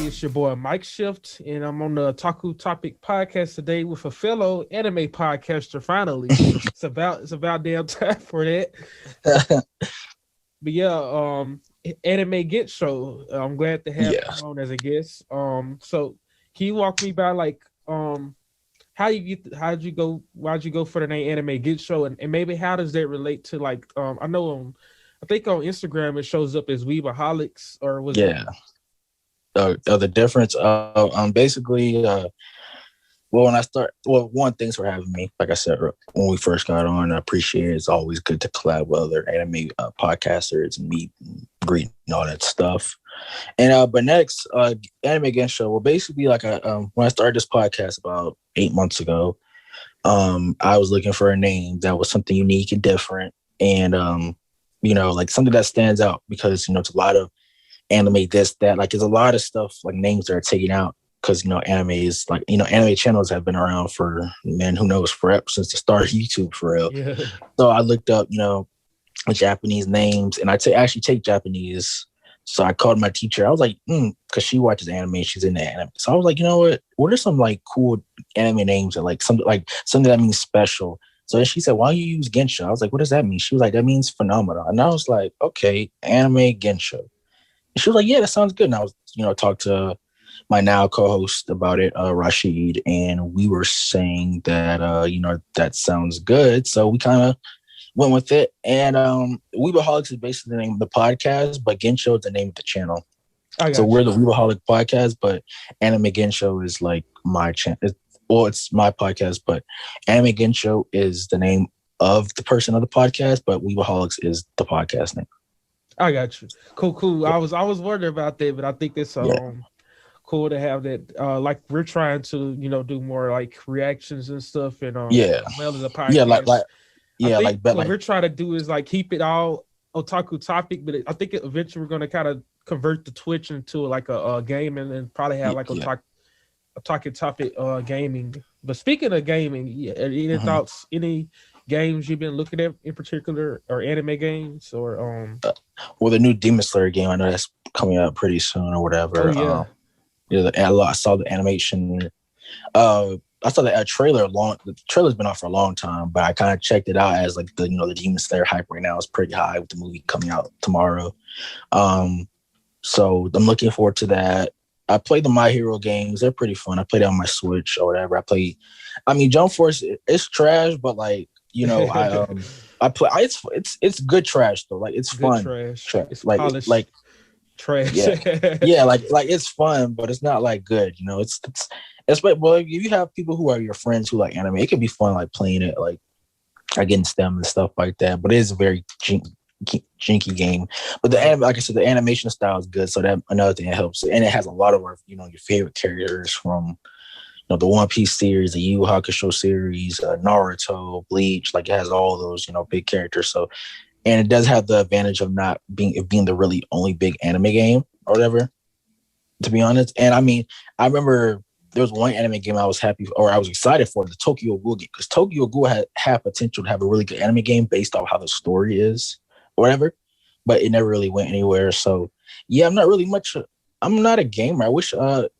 It's your boy Mike Shift, and I'm on the Taku Topic podcast today with a fellow anime podcaster. Finally, it's about damn time for that. But yeah, anime Gensho. I'm glad to have Yeah. him on as a guest. So can you walk me by like how'd you go, why'd you go for the name anime Gensho, and maybe how does that relate to like I think on Instagram it shows up as Weebaholics, or was it? Yeah. The difference, basically, well, when I start, well, one, thanks for having me. Like I said, when we first got on, I appreciate it. It's always good to collab with other anime podcasters and meet and greet and all that stuff. And but next, Anime Gensho. Well, basically, like when I started this podcast about 8 months ago, I was looking for a name that was something unique and different, and like something that stands out because it's a lot of anime this that, like there's a lot of stuff like names that are taken out because anime is like anime channels have been around for, man, who knows, forever, since the start of YouTube, for real. Yeah. So I looked up Japanese names, and actually take Japanese. So I called my teacher. I was like, because she watches anime, she's into anime. So I was like, what are some like cool anime names that like something that means special? So then she said, why don't you use Gensho? I was like, what does that mean? She was like, that means phenomenal. And I was like, okay, anime Gensho. And she was like, yeah, that sounds good. And I was, talked to my now co-host about it, Rashid, and we were saying that, that sounds good. So we kind of went with it. And Weebaholics is basically the name of the podcast, but Gensho is the name of the channel. So we're the Weebaholic podcast, but Anime Gensho is like my channel. It's my podcast, but Anime Gensho is the name of the person of the podcast, but Weebaholics is the podcast name. I got you. Cool. I was wondering about that, but I think that's cool to have that. Like we're trying to do more like reactions and stuff, and well as a podcast. What we're trying to do is like keep it all otaku topic, but I think eventually we're going to kind of convert the Twitch into like a game, and then probably have like otaku topic gaming. But speaking of gaming, any thoughts? Any games you've been looking at in particular, or anime games, or well, the new Demon Slayer game, I know that's coming out pretty soon or whatever. Oh yeah. I saw the animation. I saw the trailer. The trailer's been out for a long time, but I kind of checked it out as like the Demon Slayer hype right now is pretty high with the movie coming out tomorrow. So I'm looking forward to that. I played the My Hero games. They're pretty fun. I played it on my Switch or whatever. Jump Force, it's trash, but like, I play. It's good trash though. Like it's good fun. Trash. It's like polished. Like trash. Yeah. Like it's fun, but it's not like good. It's like, well, if you have people who are your friends who like anime, it can be fun like playing it like against them and stuff like that. But it is a very jinky game. But the anime, like I said, the animation style is good, so that another thing that helps. And it has a lot of our your favorite characters from the One Piece series, the Yu Yu Hakusho series, Naruto, Bleach. Like it has all those big characters. So, and it does have the advantage of not being the really only big anime game or whatever, to be honest. And I mean, I remember there was one anime game I was excited for, the Tokyo Ghoul game, because Tokyo Ghoul had potential to have a really good anime game based off how the story is or whatever, but it never really went anywhere. So yeah, I'm not a gamer. I wish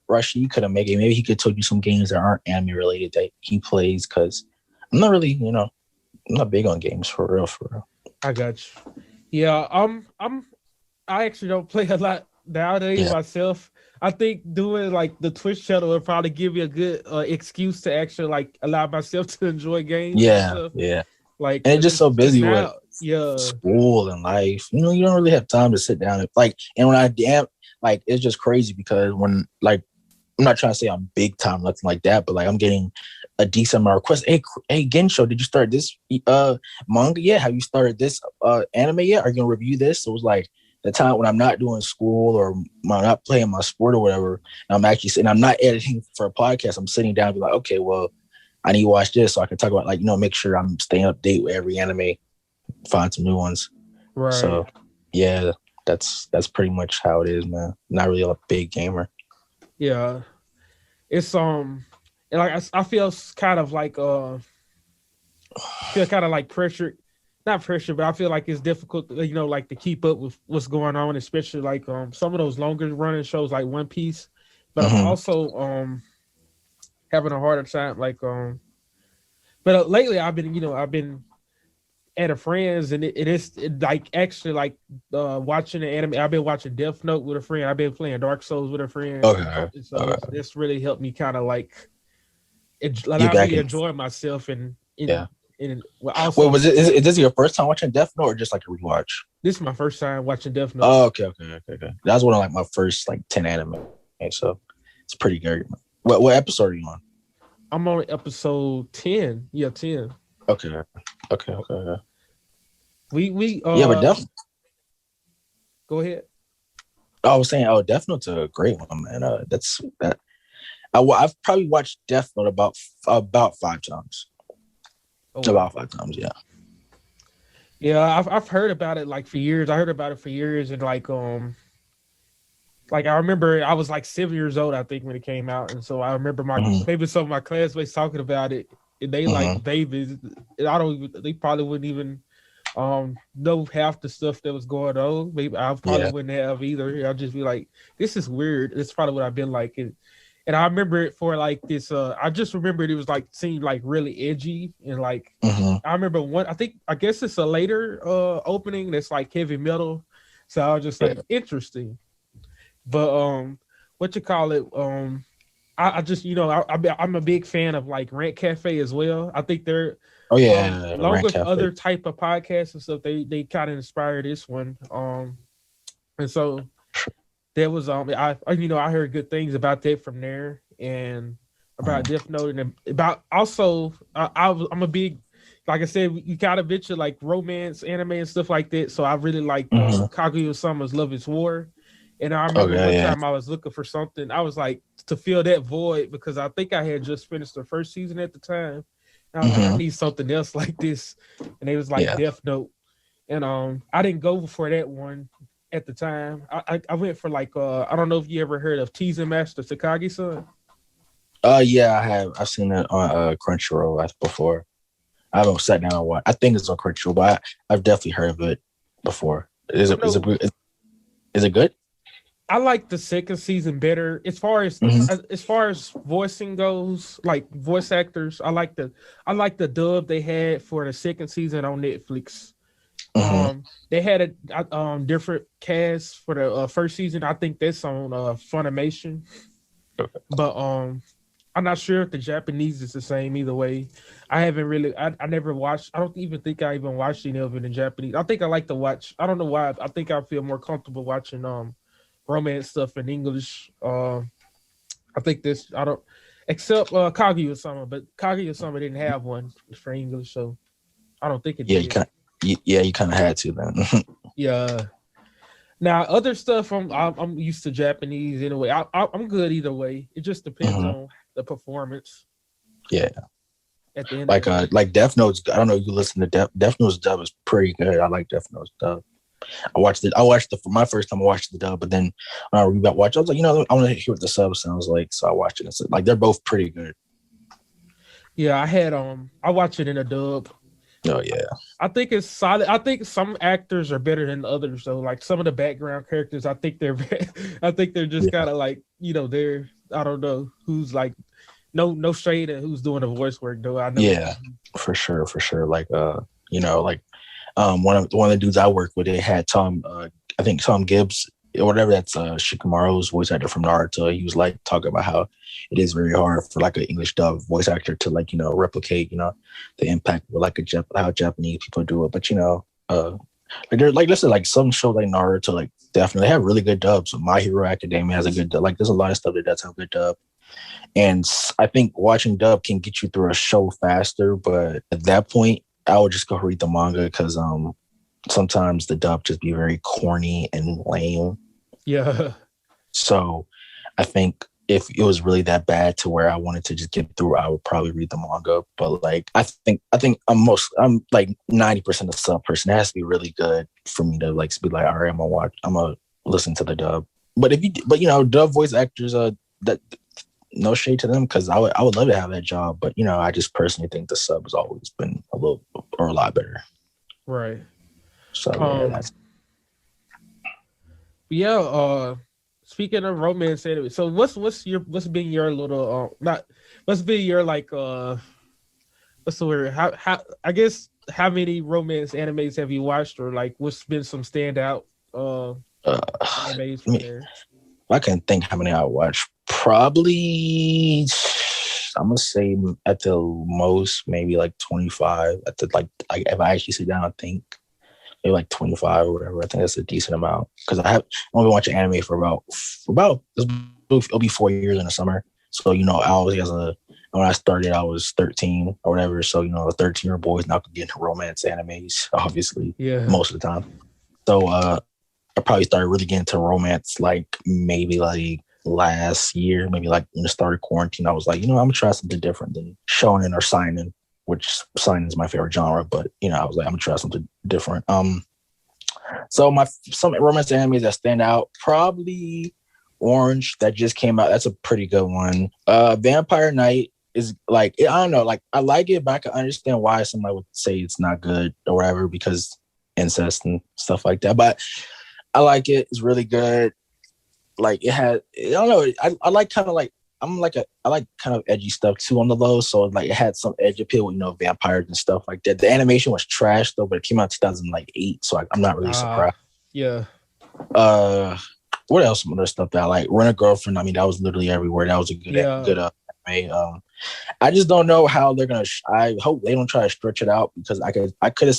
Rashid could have made it. Maybe he could tell you some games that aren't anime related that he plays, because I'm not really, I'm not big on games for real. I got you. Yeah, I actually don't play a lot nowadays myself. I think doing like the Twitch channel would probably give me a good excuse to actually like allow myself to enjoy games. Yeah. Like, and it's just so busy with with school and life. You don't really have time to sit down and And when I like, it's just crazy because when like, I'm not trying to say I'm big time, nothing like that, but like I'm getting a decent amount of requests. Hey, Gensho, did you start this manga yet? Have you started this anime yet? Are you gonna review this? So it was like the time when I'm not doing school or I'm not playing my sport or whatever, and I'm actually sitting, I'm not editing for a podcast. I'm sitting down and be like, okay, well, I need to watch this so I can talk about make sure I'm staying up to date with every anime, find some new ones. Right. So yeah, that's pretty much how it is, man. Not really a big gamer. Yeah, it's and like I feel kind of like pressured, not pressure, but I feel like it's difficult, like to keep up with what's going on, especially like some of those longer running shows like One Piece. but I'm also having a harder time but lately I've been at a friend's and it's like actually like watching the anime. I've been watching Death Note with a friend. I've been playing Dark Souls with a friend. Okay. So it's really helped me kind of like allow me to enjoy myself and well, also. Wait, is this your first time watching Death Note or just like a rewatch? This is my first time watching Death Note. Oh, okay. That's one of like my first like 10 anime. So it's pretty good. What episode are you on? I'm on episode 10. Yeah, 10. Okay. We but definitely. Go ahead. I was saying, Death Note's a great one, man. I've probably watched Death Note about 5 times. Oh, about 5 times, yeah. Yeah, I've heard about it like for years. I heard about it for years, and like I remember I was like 7 years old, I think, when it came out, and so I remember maybe some of my classmates talking about it, and they like babies. They probably wouldn't even know half the stuff that was going on. Maybe I probably wouldn't have either. I'll just be like, this is weird. That's probably what I've been like. And I remember it for like this. I just remembered it was like seemed like really edgy and like I remember I guess it's a later opening that's like heavy metal. So I was just like interesting. But what you call it? I just I'm a big fan of like Rant Cafe as well. I think they're along with other type of podcasts and stuff. They kind of inspired this one. And so there was I heard good things about that from there and about Death Note and about also I'm a big, like I said, you kind of bitch like romance anime and stuff like that. So I really like Kaguya-sama's Love Is War. And I remember one time I was looking for something. I was like to fill that void because I think I had just finished the first season at the time. And I was like, I need something else like this. And it was like Death Note. And I didn't go for that one at the time. I went for like I don't know if you ever heard of Teasing Master Takagi-san. Yeah, I have. I've seen it on Crunchyroll before. I haven't sat down and watched. I think it's on Crunchyroll, but I've definitely heard of it before. Is it good? I like the second season better as far as voicing goes, like voice actors. I like the dub they had for the second season on Netflix. They had a different cast for the first season. I think that's on Funimation. Okay. But I'm not sure if the Japanese is the same either way. I haven't really I never watched. I don't even think I even watched any of it in Japanese. I think I like to watch. I don't know why. I think I feel more comfortable watching romance stuff in English. I think except Kaguya-sama, but Kaguya-sama didn't have one for English, so I don't think it did. You kind of had to then. Yeah. Now other stuff, I'm used to Japanese anyway. I'm good either way. It just depends on the performance. Yeah. At the end, like Death Note's. I don't know if you listen to Death Note's dub is pretty good. I like Death Note's dub. I watched for my first time. I watched the dub, but then when I rewatched, I was like, I want to hear what the sub sounds like. So I watched it. It's like they're both pretty good. Yeah, I watched it in a dub. Oh yeah, I think it's solid. I think some actors are better than others, though. Like some of the background characters, I think they're just kind of like they're I don't know who's like no shade at who's doing the voice work though. I know. Yeah, for sure. Like one of the dudes I work with, they had Tom, I think Tom Gibbs or whatever. That's Shikamaru's voice actor from Naruto. He was like talking about how it is very hard for like an English dub voice actor to like replicate the impact with like how Japanese people do it. But like they're like listen, like some shows like Naruto like definitely have really good dubs. My Hero Academia has a good dub. Like there's a lot of stuff that does have good dub. And I think watching dub can get you through a show faster, but at that point, I would just go read the manga because sometimes the dub just be very corny and lame. Yeah. So I think if it was really that bad to where I wanted to just get through, I would probably read the manga. But like I think I'm like 90% of the sub person. It has to be really good for me to like be like, all right, I'm gonna listen to the dub. But dub voice actors that. No shade to them because I would love to have that job, but I just personally think the sub has always been a lot better. Right. So speaking of romance anime, so what's been your little not what's been your like what's the word? How I guess how many romance animes have you watched, or like what's been some standout animes from there? I can think how many I watched. Probably I'm gonna say at the most maybe like 25. At the like if I actually sit down and think, maybe like 25 or whatever. I think that's a decent amount because I've only been watching anime for about it'll be 4 years in the summer. So I was when I started I was 13 or whatever. So a 13-year-old boy is not gonna get into romance animes, obviously. Yeah. Most of the time. So I probably started really getting into romance like maybe like last year, maybe like when it started quarantine. I was like, I'm gonna try something different than shonen or seinen, which seinen is my favorite genre. But I was like, I'm gonna try something different. So some romance animes that stand out, probably Orange that just came out. That's a pretty good one. Vampire Knight is like, I don't know, like I like it, but I can understand why somebody would say it's not good or whatever because incest and stuff like that. But I like it. It's really good. Like it had, I don't know. I like kind of like I like kind of edgy stuff too on the low. So like it had some edge appeal with vampires and stuff like that. The animation was trash though, but it came out in 2008, so I'm not really surprised. Yeah. What else? Some other stuff that I like. Rent a Girlfriend. I mean, that was literally everywhere. That was a good anime. I just don't know how they're gonna. I hope they don't try to stretch it out because I could have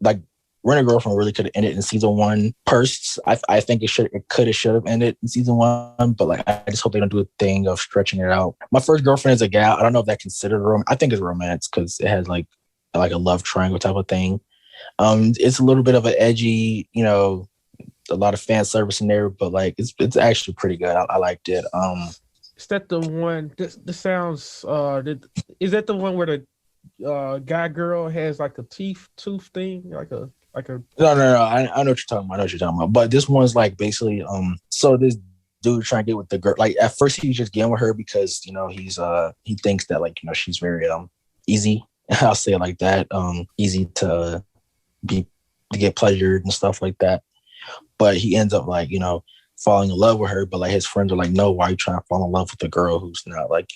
like. Rent a Girlfriend really could have ended in season 1. Purse, I think it should have ended in season 1, but like I just hope they don't do a thing of stretching it out. My First Girlfriend is a gal. I don't know if that's considered romance. I think it's romance because it has like a love triangle type of thing. It's a little bit of an edgy, a lot of fan service in there, but like it's actually pretty good. I liked it. Is that the one? This sounds. Is that the one where the guy girl has like a tooth thing, like a No. I know what you're talking about. But this one's like basically so this dude trying to get with the girl. Like at first he was just getting with her because he thinks that like she's very easy. I'll say it like that. Easy to get pleasured and stuff like that. But he ends up like falling in love with her. But like his friends are like, no, why are you trying to fall in love with a girl who's not like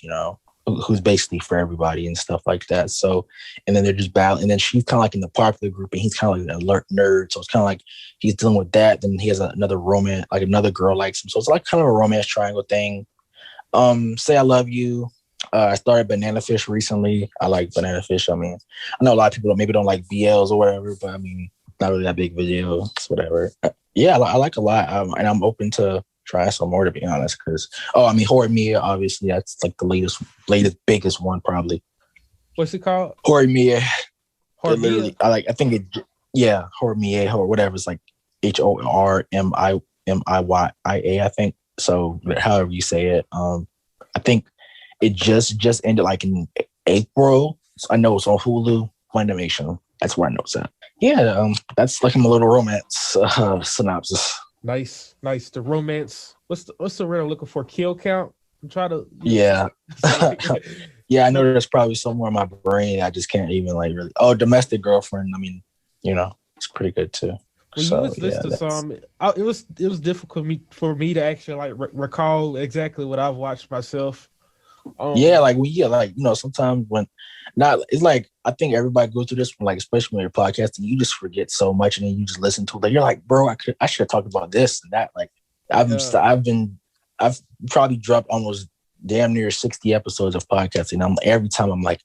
who's basically for everybody and stuff like that. So, and then they're just battling. And then she's kind of like in the popular group and he's kind of like an alert nerd. So it's kind of like he's dealing with that. Then he has another romance, like another girl likes him. So it's like kind of a romance triangle thing. Say I Love You. I started Banana Fish recently. I like Banana Fish. I mean, I know a lot of people maybe don't like VLs or whatever, but I mean, not really that big video. It's whatever. Yeah, I like a lot. And I'm open to try some more, to be honest, because Horror Mia, obviously that's like the latest biggest one probably. What's it called? Horror Mia. Horror Mia. I think it. Horror Mia or whatever. It's like HORMIYA. I think so. However you say it. I think it just ended like in April. So I know it's on Hulu. Funimation. That's where I know it's at. Yeah, that's like my little romance synopsis. Nice. The romance. What's the word I'm looking for? Kill count. I'm trying to. Yeah. Yeah, I know there's probably somewhere in my brain I just can't even like really. Oh, Domestic Girlfriend. I mean, it's pretty good too. When you was listening to some, it was difficult for me to actually like recall exactly what I've watched myself. Sometimes when it's like I think everybody goes through this one, like especially when you're podcasting, you just forget so much and then you just listen to it. Like you're like, bro, I should have talked about this and that. Like I've probably dropped almost damn near 60 episodes of podcasting. Every time I'm like,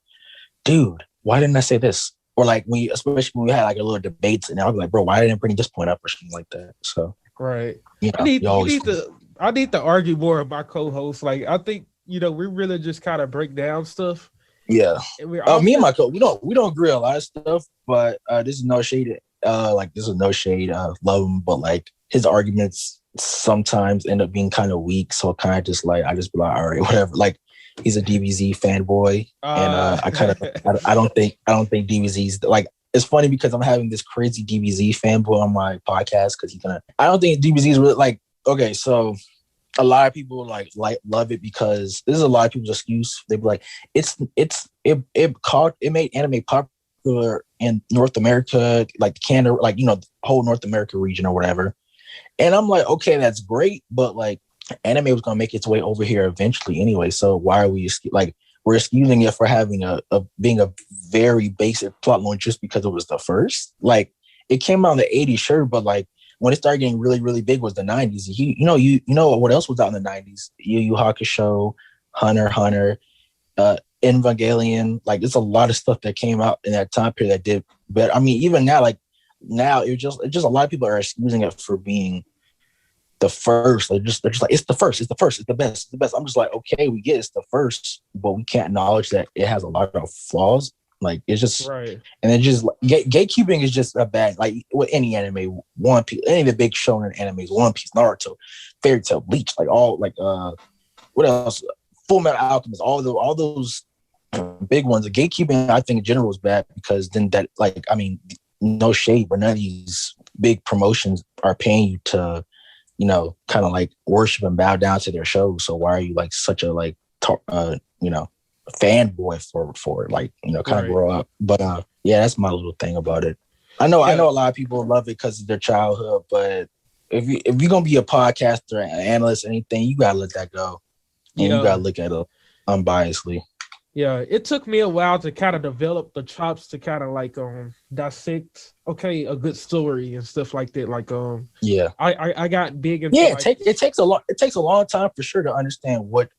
dude, why didn't I say this? Or like especially when we had like a little debates and I'll be like, bro, why didn't I bring this point up or something like that? So right. I need to argue more with my co-host. Like I think we really just kind of break down stuff. Yeah. Me and my co, we don't agree on a lot of stuff, but this is no shade. Love him, but like his arguments sometimes end up being kind of weak. So kind of just like I just be like, all right, whatever. Like he's a DBZ fanboy, and I don't think DBZ's like. It's funny because I'm having this crazy DBZ fanboy on my podcast because I don't think DBZ's really like. Okay, so a lot of people like love it because this is a lot of people's excuse. They be like, it made anime popular in North America, like Canada, like the whole North America region or whatever. And I'm like, okay, that's great, but like anime was gonna make its way over here eventually anyway. So why are we like we're excusing it for having a being a very basic plot line just because it was the first? Like it came out in the 80s, sure, but like when it started getting really, really big was the 90s. You know what else was out in the 90s? Yu Yu Hakusho, Hunter x Hunter, Evangelion. Like there's a lot of stuff that came out in that time period that did better. I mean, even now, like now it's just a lot of people are excusing it for being the first. They're just like it's the first, it's the first, it's the best, it's the best. I'm just like, okay, we get it's the first, but we can't acknowledge that it has a lot of flaws. Like it's just right, and it just gatekeeping is just a bad, like with any anime, One Piece, any of the big shonen animes, One Piece, Naruto, Fairy Tail, Bleach, like all like what else? Full Metal Alchemist, all those big ones. The gatekeeping, I think in general is bad because then that, like, I mean, no shade, but none of these big promotions are paying you to, you know, kind of like worship and bow down to their shows. So why are you like such a like you know, fanboy for it? Like, you know, kind of grow up. But yeah, that's my little thing about it. I know a lot of people love it because of their childhood, but if you're gonna be a podcaster, an analyst, anything, you gotta let that go. And you gotta look at it unbiasedly. Yeah, it took me a while to kind of develop the chops to kind of like dissect a good story and stuff like that. Like I got big into it takes a long time for sure to understand what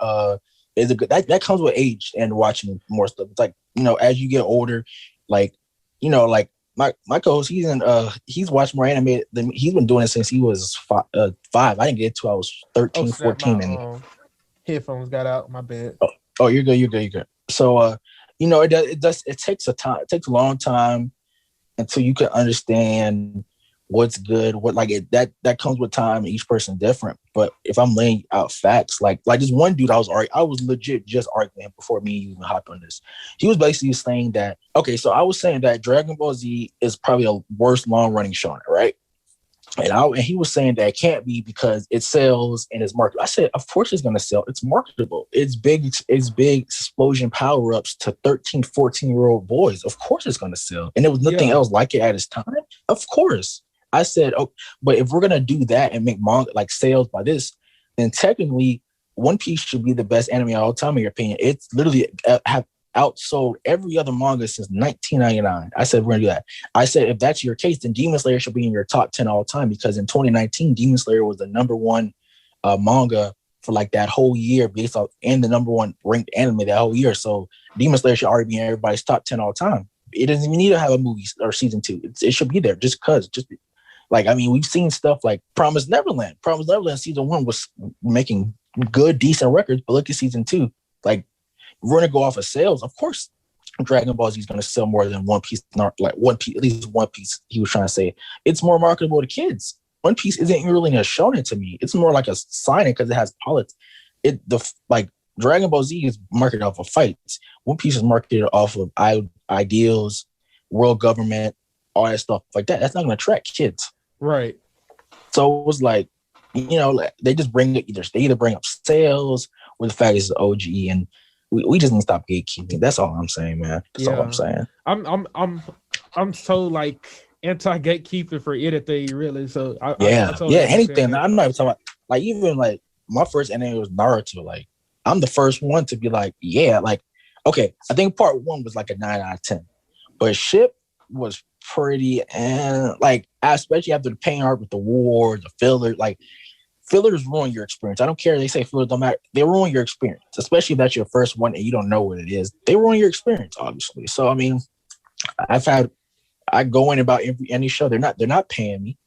is a good that comes with age and watching more stuff. It's like, you know, as you get older, like, you know, like my co-host, he's watched more anime than he's been doing it since he was 5. I didn't get to I was 13, 14 and headphones got out. My bad. Oh, you're good. So, you know, it takes a long time until you can understand what's good, what like it that comes with time. Each person different. But if I'm laying out facts, like this one dude, I was legit just arguing before me even hopped on this. He was basically saying that, okay, so I was saying that Dragon Ball Z is probably a worst long running shonen, right? And he was saying that it can't be because it sells and it's marketable. I said, of course it's going to sell. It's marketable. It's big explosion power-ups to 13, 14-year-old boys. Of course it's going to sell. And there was nothing else like it at its time. Of course. I said, oh, but if we're going to do that and make manga like sales by this, then technically One Piece should be the best anime of all time, in your opinion. It's literally have outsold every other manga since 1999. I said, we're going to do that. I said, if that's your case, then Demon Slayer should be in your top 10 all time, because in 2019, Demon Slayer was the number one manga for like that whole year based off, and the number one ranked anime that whole year. So Demon Slayer should already be in everybody's top 10 all time. It doesn't even need to have a movie or season 2. It should be there just because. Like, I mean, we've seen stuff like Promised Neverland. Promised Neverland season 1 was making good, decent records, but look at season 2. Like, we're gonna go off of sales. Of course, Dragon Ball Z is gonna sell more than One Piece. Like One Piece, at least One Piece. He was trying to say it's more marketable to kids. One Piece isn't really a shonen to me. It's more like a seinen because it has politics. Like Dragon Ball Z is marketed off of fights. One Piece is marketed off of ideals, world government, all that stuff like that. That's not gonna attract kids, right? So it was like, you know, like they just bring it. They either bring up sales or the fact it's OG and. We just need to stop gatekeeping. That's all I'm saying, man. That's all I'm saying. I'm so like anti-gatekeeping for anything, really. So I totally anything. I'm not even talking about like even like my first anime was Naruto. Like I'm the first one to be like, yeah, like okay. I think part 1 was like a 9 out of 10, but Ship was pretty and like especially after the pain art with the war, the filler, like. Fillers ruin your experience. I don't care. They say fillers don't matter. They ruin your experience, especially if that's your first one and you don't know what it is. They ruin your experience, obviously. So I mean, I go in about any show. They're not paying me.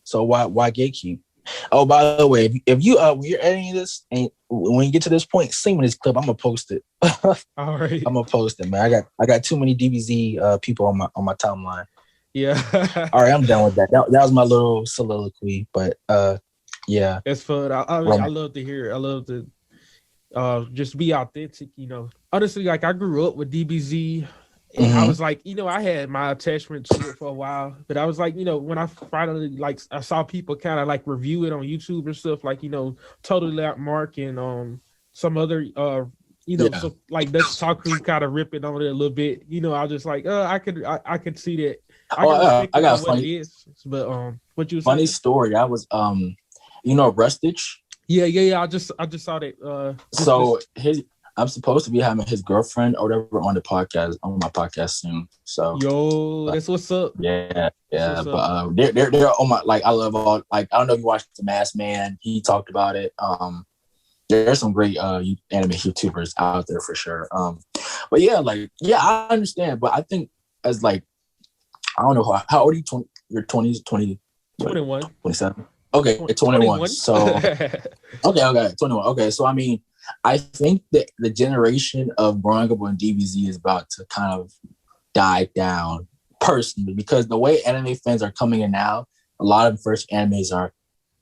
So why gatekeep? Oh, by the way, if you when you're editing this and when you get to this point, sing me this clip. I'm gonna post it. All right. I'm gonna post it, man. I got too many DBZ people on my timeline. Yeah. All right, I'm done with that. That was my little soliloquy, but yeah, it's fun. I love to hear it. I love to just be authentic, you know. Honestly, like I grew up with DBZ and I was like, you know, I had my attachment to it for a while, but I was like, you know, when I finally like I saw people kind of like review it on YouTube and stuff, like, you know, Totally Like Mark and some other you know, so like that's Taku kind of ripping on it a little bit, you know. I was just like, I could see that. I got what it is, but what you funny story. I was you know Rustage? Yeah. I just saw that. So I'm supposed to be having his girlfriend or whatever on my podcast soon. So that's what's up. Yeah. But they're on my, like, I love all, like, I don't know if you watched The Masked Man. He talked about it. There's some great anime YouTubers out there for sure. But I understand. But I think as, like, I don't know how old are you? You're 20, 21. 27. Okay, 21. So okay, 21. Okay, so I mean, I think that the generation of growing up on DBZ is about to kind of die down personally, because the way anime fans are coming in now, a lot of the first animes are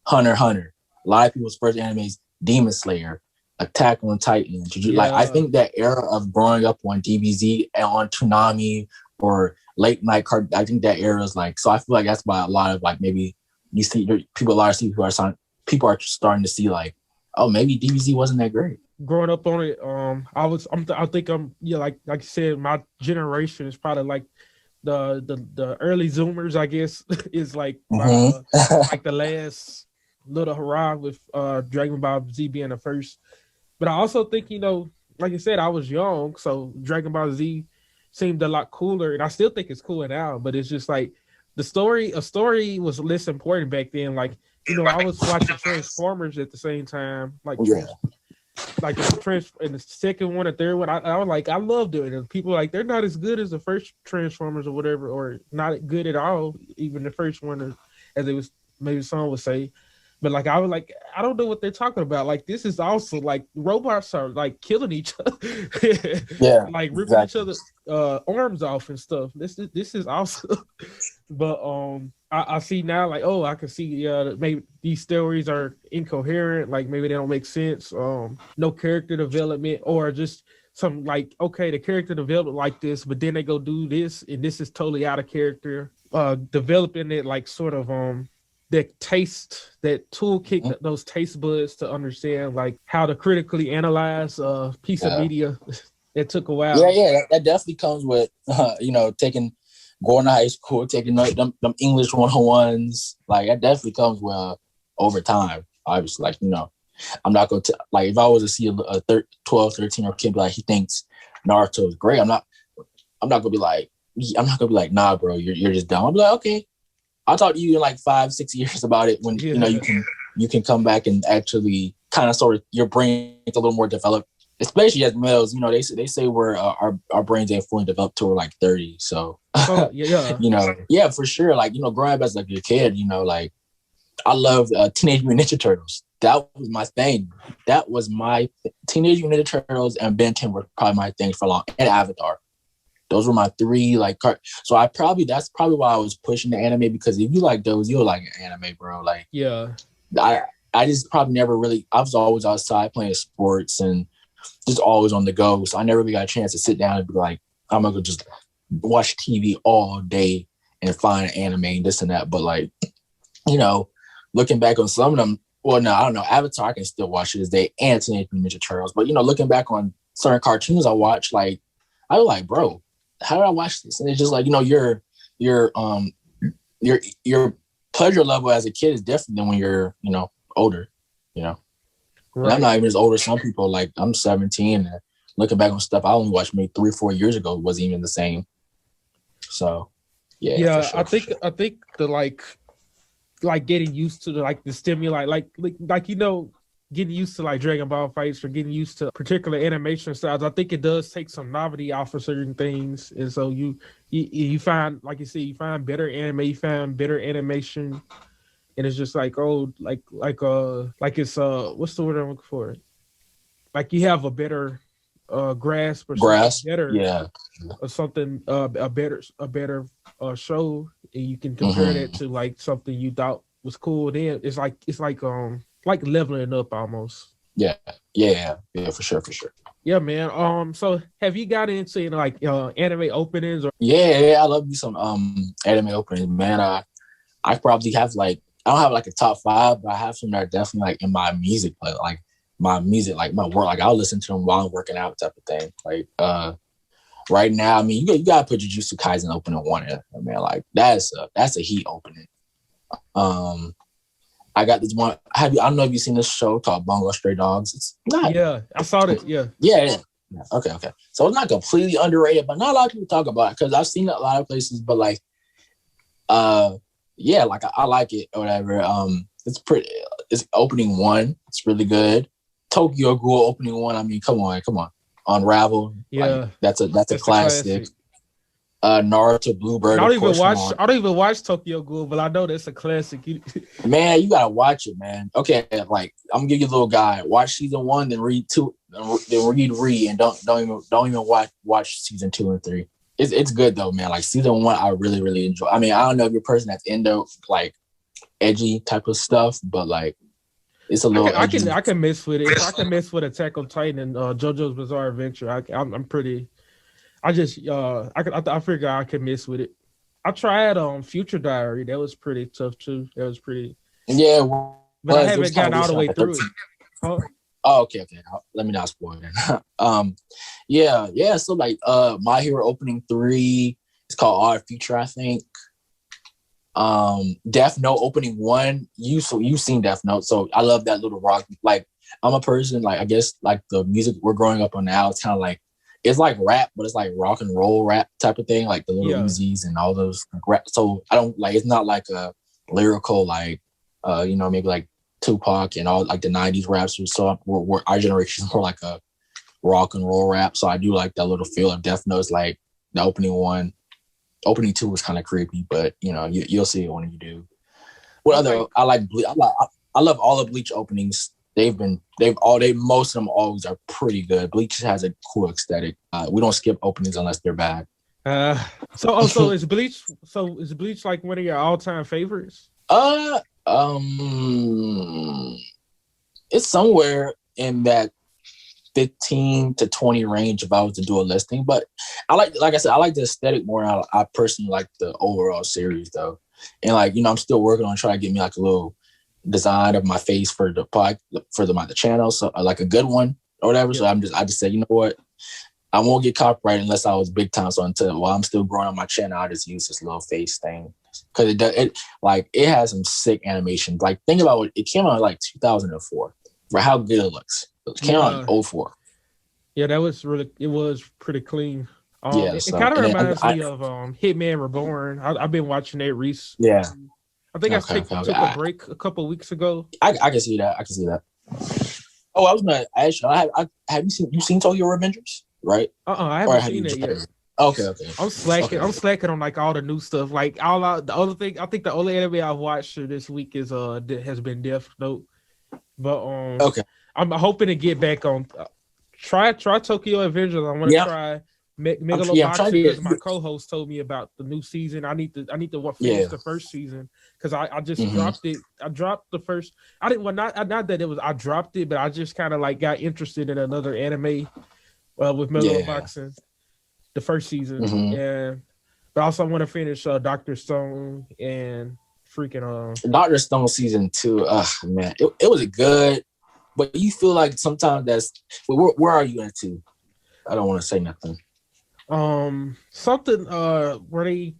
Hunter x Hunter. A lot of people's first animes, Demon Slayer, Attack on Titan. Like, I think that era of growing up on DBZ and on Toonami or late night card, I think that era is like, so I feel like that's why a lot of, like, maybe you see people, a lot of people are starting to see, like, oh, maybe DBZ wasn't that great. Growing up on it, I think I'm like you said, my generation is probably like the early Zoomers, I guess, is like like the last little hurrah with Dragon Ball Z being the first. But I also think, like you said, I was young, so Dragon Ball Z seemed a lot cooler, and I still think it's cooler now. But it's just like a story was less important back then. Like, I was watching Transformers at the same time, like like in the second one or third one. I was like, I loved it, and people were like, they're not as good as the first Transformers or whatever, or not good at all, even the first one, as it was, maybe some would say. But like, I was like, I don't know what they're talking about. Like, this is also like robots are like killing each other, like ripping each other's arms off and stuff. This is awesome. But I see now, like, oh, I can see maybe these stories are incoherent, like maybe they don't make sense. No character development, or just some, like, okay, the character developed like this, but then they go do this, and this is totally out of character. Developing it, like, sort of that toolkit, those taste buds to understand, like, how to critically analyze a piece of media. It took a while. That definitely comes with going to high school, taking them English 101s. Like, that definitely comes with over time. Obviously, like, I'm not going to, like, if I was to see a 12, 13-year-old kid be like, he thinks Naruto is great, I'm not going to be like, nah, bro, you're just dumb. I'll be like, okay, I'll talk to you in like 5-6 years about it when you can come back and actually kind of sort of, your brain is a little more developed, especially as males. They say we're our brains ain't fully developed till we're like 30. So for sure. Like, growing up as like a kid, like, I love Teenage Mutant Ninja Turtles. That was my thing. Teenage Mutant Ninja Turtles and Ben 10 were probably my thing for long, and Avatar. Those were my three, like, so that's probably why I was pushing the anime, because if you like those, you'll like anime, bro. Like, I just probably never really, I was always outside playing sports and just always on the go. So I never really got a chance to sit down and be like, I'm gonna go just watch TV all day and find anime and this and that. But, like, looking back on some of them, well, no, I don't know. Avatar, I can still watch to this day, and Teenage Mutant Ninja Turtles. But, looking back on certain cartoons I watched, like, I was like, bro, how did I watch this? And it's just like, your pleasure level as a kid is different than when you're, older, Right. And I'm not even as old as some people. Like, I'm 17, and looking back on stuff I only watched maybe 3-4 years ago wasn't even the same. So, sure, I think the like getting used to the stimuli, like getting used to like Dragon Ball fights, or getting used to particular animation styles. I think it does take some novelty off of certain things, and so you find, like you see, you find better anime, you find better animation, and it's just like, oh, like it's what's the word I'm looking for? Like, you have a better grasp or something a better show, and you can compare that to like something you thought was cool. Then it's like leveling up almost. Yeah, for sure. Yeah, man. So have you got into like anime openings? Or I love me some anime openings, man. I probably have, like, I don't have like a top 5, but I have some that are definitely like in my music play, like my work. Like, I'll listen to them while I'm working out, type of thing. Like, right now, I mean, you gotta put Jujutsu Kaisen opening one in, man. Like, that's a heat opening. I got this one. I don't know if you've seen this show called Bungo Stray Dogs. It's not. Yeah, I saw it. Yeah. Yeah. Okay. So it's not completely underrated, but not a lot of people talk about it because I've seen it a lot of places. But like, yeah, like I like it or whatever. It's pretty. It's opening one. It's really good. Tokyo Ghoul opening one. I mean, come on. Unravel. Yeah, like, that's a classic. Naruto Bluebird. I don't even watch Tokyo Ghoul, but I know that's a classic. Man, you gotta watch it, man. Okay, like I'm gonna give you a little guide. Watch season 1, then read 2, then read, and don't even watch season 2 and 3. It's good though, man. Like season 1, I really really enjoy. I mean, I don't know if you're a person that's into like edgy type of stuff, but like it's a little. I can mess with it. If I can mess with Attack on Titan and JoJo's Bizarre Adventure, I'm pretty. I figure I can mess with it. I tried Future Diary. That was pretty tough too. That was pretty. Yeah, but I haven't gotten all the way through it. Huh? Oh, okay. Let me not spoil it. Yeah. So like, My Hero opening 3. It's called Odd Future, I think. Death Note opening 1. You've seen Death Note, so I love that little rock. Like, I'm a person like I guess like the music we're growing up on now. It's kind of like. It's like rap, but it's like rock and roll rap type of thing, like the little Uzis and all those rap. So I don't like. It's not like a lyrical like, maybe like Tupac and all like the '90s rappers. So our generation is more like a rock and roll rap. So I do like that little feel of Death Note. Like the opening 1, opening 2 was kind of creepy, but you'll see it when you do. What other? I like. I love all the Bleach openings. Most of them always are pretty good. Bleach has a cool aesthetic. We don't skip openings unless they're bad. So is Bleach like one of your all-time favorites? It's somewhere in that 15 to 20 range if I was to do a listing. But like I said, I like the aesthetic more. I personally like the overall series though. And like, I'm still working on trying to get me like a little design of my face for the channel, so like a good one or whatever. So I just said, you know what, I won't get copyrighted unless I was big time. So while I'm still growing on my channel, I just use this little face thing because it has some sick animations. Like think about it came out in like 2004 for how good it looks. It came out in 2004. Yeah, it was pretty clean. It kind of reminds me of Hitman Reborn. I've been watching that recently. Yeah. I think I took a break a couple of weeks ago. I can see that. Oh, I was gonna ask you. Have you seen Tokyo Revengers? Right? I haven't seen it yet. Okay. I'm slacking on like all the new stuff. Like the other thing. I think the only anime I've watched this week has been Death Note. But okay. I'm hoping to get back on. Try Tokyo Avengers. I want to try. Megalobox because my co-host told me about the new season. I need to finish the first season because I just dropped it. I dropped the first. I didn't. Well, not that it was. I dropped it, but I just kind of like got interested in another anime with Megalobox the first season, and but also I want to finish Dr. Stone and freaking Dr. Stone season 2. Man, it was good, but you feel like sometimes that's where are you into? I don't want to say nothing. Something where they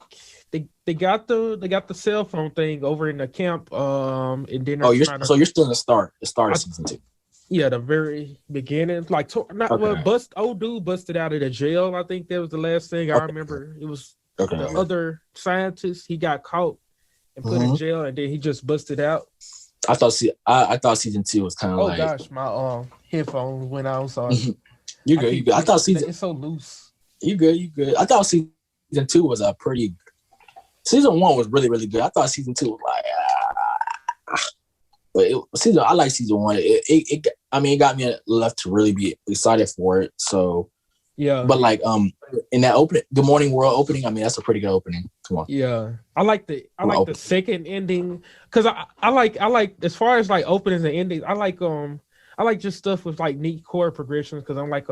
got the cell phone thing over in the camp and then you're still in the start of season 2. Yeah, the very beginning, like old dude busted out of the jail. I think that was the last thing I remember. It was the other scientist. He got caught and put in jail, and then he just busted out. I thought season 2 was kind of like. Oh gosh, my headphones went out. I'm sorry. You good? I thought it's so loose. You good? I thought season 2 was a pretty. Season 1 was really, really good. I thought season 2 was like, but I like season 1. It got me left to really be excited for it. So yeah. But like in that opening, Good Morning World opening, that's a pretty good opening. Come on. Yeah, I like the second ending because I like as far as like openings and endings, I like just stuff with like neat chord progressions because I'm like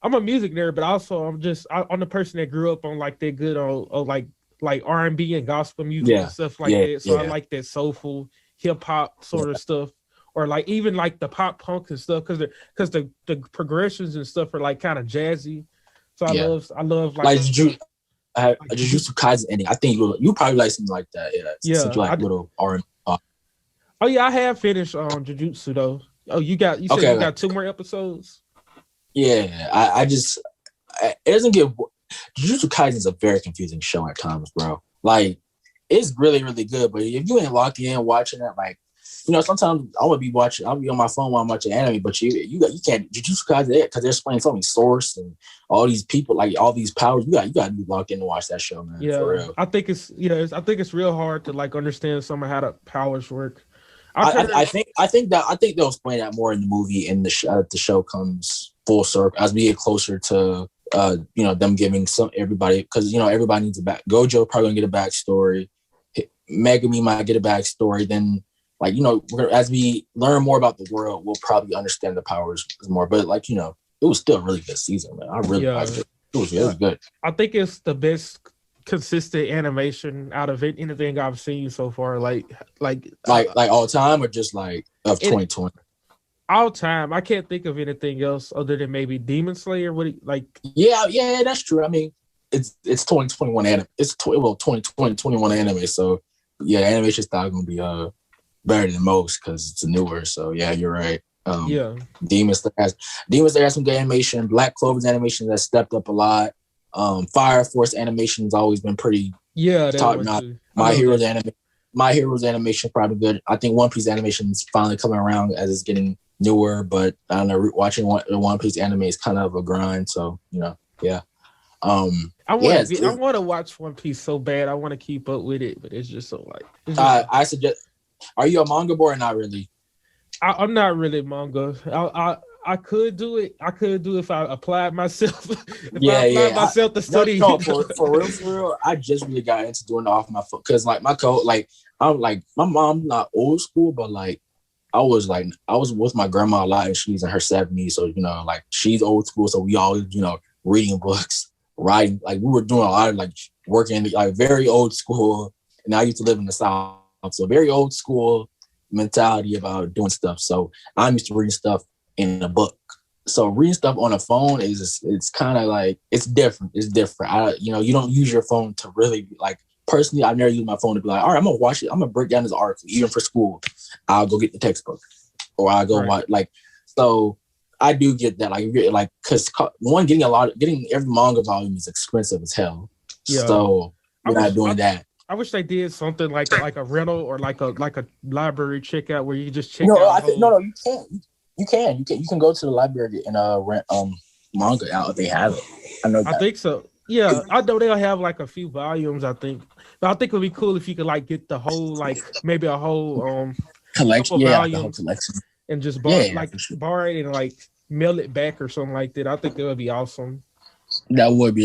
I'm a music nerd, but also I'm the person that grew up on like that good on like R&B and gospel music and stuff like that. So I like that soulful hip hop sort of stuff, or like even like the pop punk and stuff because the progressions and stuff are like kind of jazzy. So I love like a Jujutsu Kaisen ending. I think you probably like something like that. Yeah, since you like little R. Oh yeah, I have finished Jujutsu though. Oh, you said you got 2 more episodes? Yeah, it doesn't get. Jujutsu Kaisen is a very confusing show at times, bro. Like, it's really, really good, but if you ain't locked in watching it, like, sometimes I'll be on my phone while I'm watching anime, but you can't Jujutsu Kaisen because they're explaining so many source and all these people, like all these powers. You got to be locked in to watch that show, man. Yeah, for real. I think it's real hard to like understand some of how the powers work. I think they'll explain that more in the movie, and the show comes full circle as we get closer to them giving everybody, because everybody needs a back. Gojo probably gonna get a backstory. Megumi might get a backstory. Then as we learn more about the world, we'll probably understand the powers more. But it was still a really good season, man. I really liked it. It was good. I think it's the best consistent animation out of anything I've seen so far. Like all time, or just like of 2020. All time. I can't think of anything else other than maybe Demon Slayer. Yeah, that's true. I mean, it's 2021 anime. It's 2021 anime. So yeah, animation style gonna be better than most because it's newer. So yeah, you're right. Demon Slayer has some good animation. Black Clover's animation has stepped up a lot. Fire Force animation has always been pretty top notch. My Hero's animation is probably good. I think One Piece animation is finally coming around as it's getting newer, but I don't know, watching One Piece anime is kind of a grind. So yeah. I want to watch One Piece so bad. I want to keep up with it, but it's just so I suggest. Are you a manga boy or not really? I'm not really manga. I could do it. I could do it if I applied myself. Myself to study. For real. I just really got into doing it off my foot because my code, I'm my mom's not old school, but I was with my grandma a lot, and she's in her 70s, so she's old school. So we always reading books, writing. We were doing a lot of working very old school. And I used to live in the South, so very old school mentality about doing stuff. So I'm used to reading stuff in a book. So reading stuff on a phone it's kind of it's different. It's different. You don't use your phone to really personally, I've never used my phone to be all right, I'm gonna watch it. I'm gonna break down this article. Even for school, I'll go get the textbook, or I'll go watch. So I do get that. Because getting every manga volume is expensive as hell. Yeah. So we're not doing that. I wish they did something like a rental or like a library checkout where you just check out. You can't. You can go to the library and rent manga out if they have it. I think so. Yeah, I know they'll have a few volumes. I think, but I think it would be cool if you could get the whole maybe a whole collection, the whole collection, and just borrow it and mail it back or something like that. I think that would be awesome. That would be.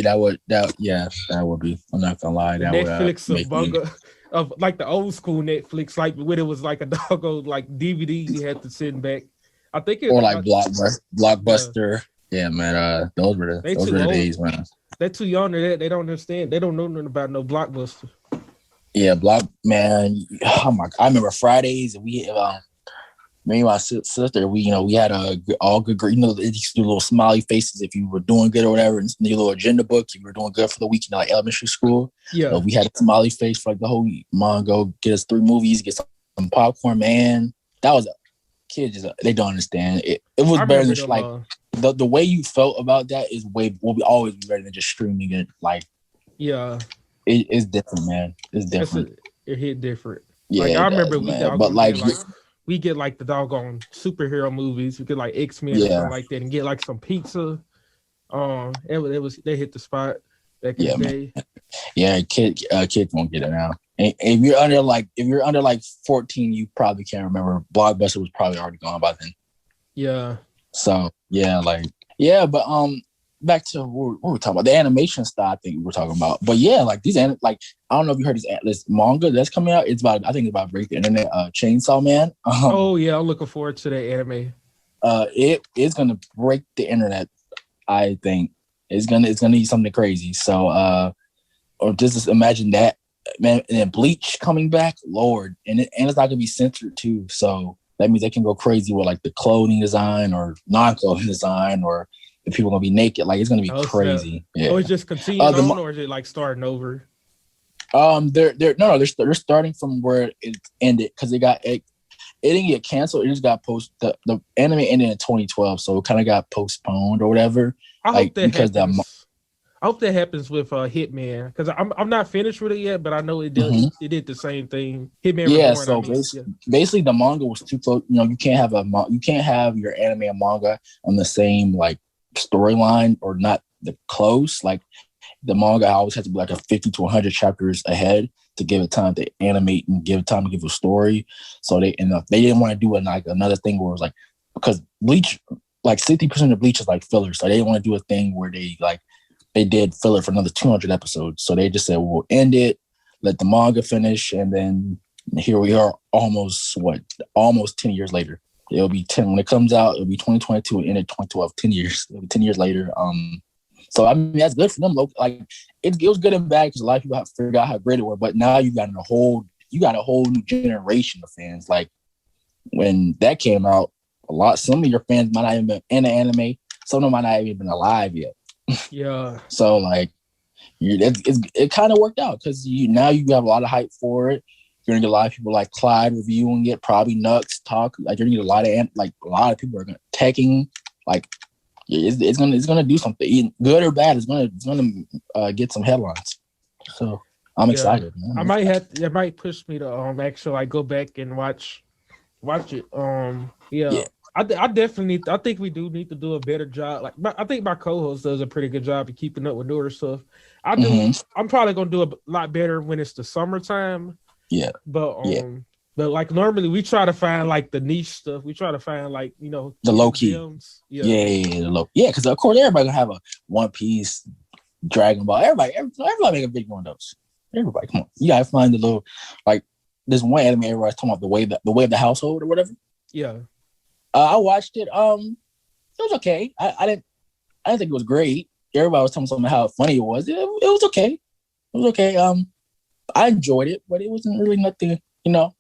I'm not gonna lie. That Netflix would, of manga of the old school Netflix, when it was a doggo DVD you had to send back. I think it or Blockbuster. Yeah, man. Those were the days, man. They're too young to that. They don't understand. They don't know nothing about no Blockbuster. Yeah, man. Oh my! I remember Fridays, and we me and my sister, we had all good. They used to do little smiley faces if you were doing good or whatever. And your little agenda book, if you were doing good for the week in elementary school. Yeah, so we had a smiley face for the whole week. Mom, go get us 3 movies, get some popcorn, man. That was kids. They don't understand it. It was better than the way you felt about that will always be better than just streaming it. Yeah, it's different, man. It's different. It hit different. Yeah, I remember we get the doggone superhero movies. We get X-Men or something like that, and get some pizza. They hit the spot back in the day. Yeah, kids won't get it now. And if you're under 14, you probably can't remember. Blockbuster was probably already gone by then. Yeah. So but back to what we're talking about, the animation style. I think we're talking about, but yeah, these I don't know if you heard this manga that's coming out. It's about to break the internet. Chainsaw Man. Oh yeah, I'm looking forward to that anime. It's gonna break the internet. I think it's gonna be something crazy. So or just imagine that, man. And then Bleach coming back, Lord, and it's not gonna be censored too. So that means they can go crazy with the clothing design or non-clothing design, or people gonna be naked. Like it's gonna be crazy. Yeah. Oh, it's just continuing on, or is it like starting over? They're starting from where it ended because it didn't get canceled. It just got the anime ended in 2012, so it kind of got postponed or whatever. I hope that happens. I hope that happens with Hitman because I'm not finished with it yet, but I know it does. Mm-hmm. It did the same thing. Hitman. Yeah. Reborn, so basically, the manga was too close. You know, you can't have your anime and manga on the same like storyline or not the close. Like the manga always has to be like a 50 to 100 chapters ahead to give it time to animate and give it time to give a story. So they didn't want to do another thing where it was like, because Bleach, like 60% of Bleach is like filler, so they didn't want to do a thing where they did filler for another 200 episodes. So they just said, we'll end it, let the manga finish, and then here we are almost 10 years later. It'll be 10 when it comes out. It'll be 2022 and ended 2012. 10 years. It'll be 10 years later. So I mean that's good for them. Like it was good and bad because a lot of people have figured out how great it was. But now you got a whole new generation of fans. Like when that came out, some of your fans might not even been in the anime. Some of them might not even been alive yet. Yeah. So like, it kind of worked out because now you have a lot of hype for it. You're gonna get a lot of people like Clyde reviewing it, probably Nux talk. Like you're gonna get a lot of people are gonna teching. Like it's gonna do something, good or bad. It's gonna get some headlines. So I'm excited. Man. It might push me to actually like go back and watch it. Yeah. I think we do need to do a better job. Like I think my co-host does a pretty good job of keeping up with newer stuff. I do. Mm-hmm. I'm probably gonna do a lot better when it's the summertime. Yeah. But like normally we try to find like the niche stuff. We try to find like, you know, the low key. Yeah, because of course everybody gonna have a One Piece, Dragon Ball. Everybody make a video on those. Everybody, come on. You gotta find the little, like this one anime everybody's talking about, the way of the household or whatever. Yeah. I watched it. It was okay. I didn't think it was great. Everybody was telling me how funny it was. It was okay. It was okay. I enjoyed it, but it wasn't really nothing. You know,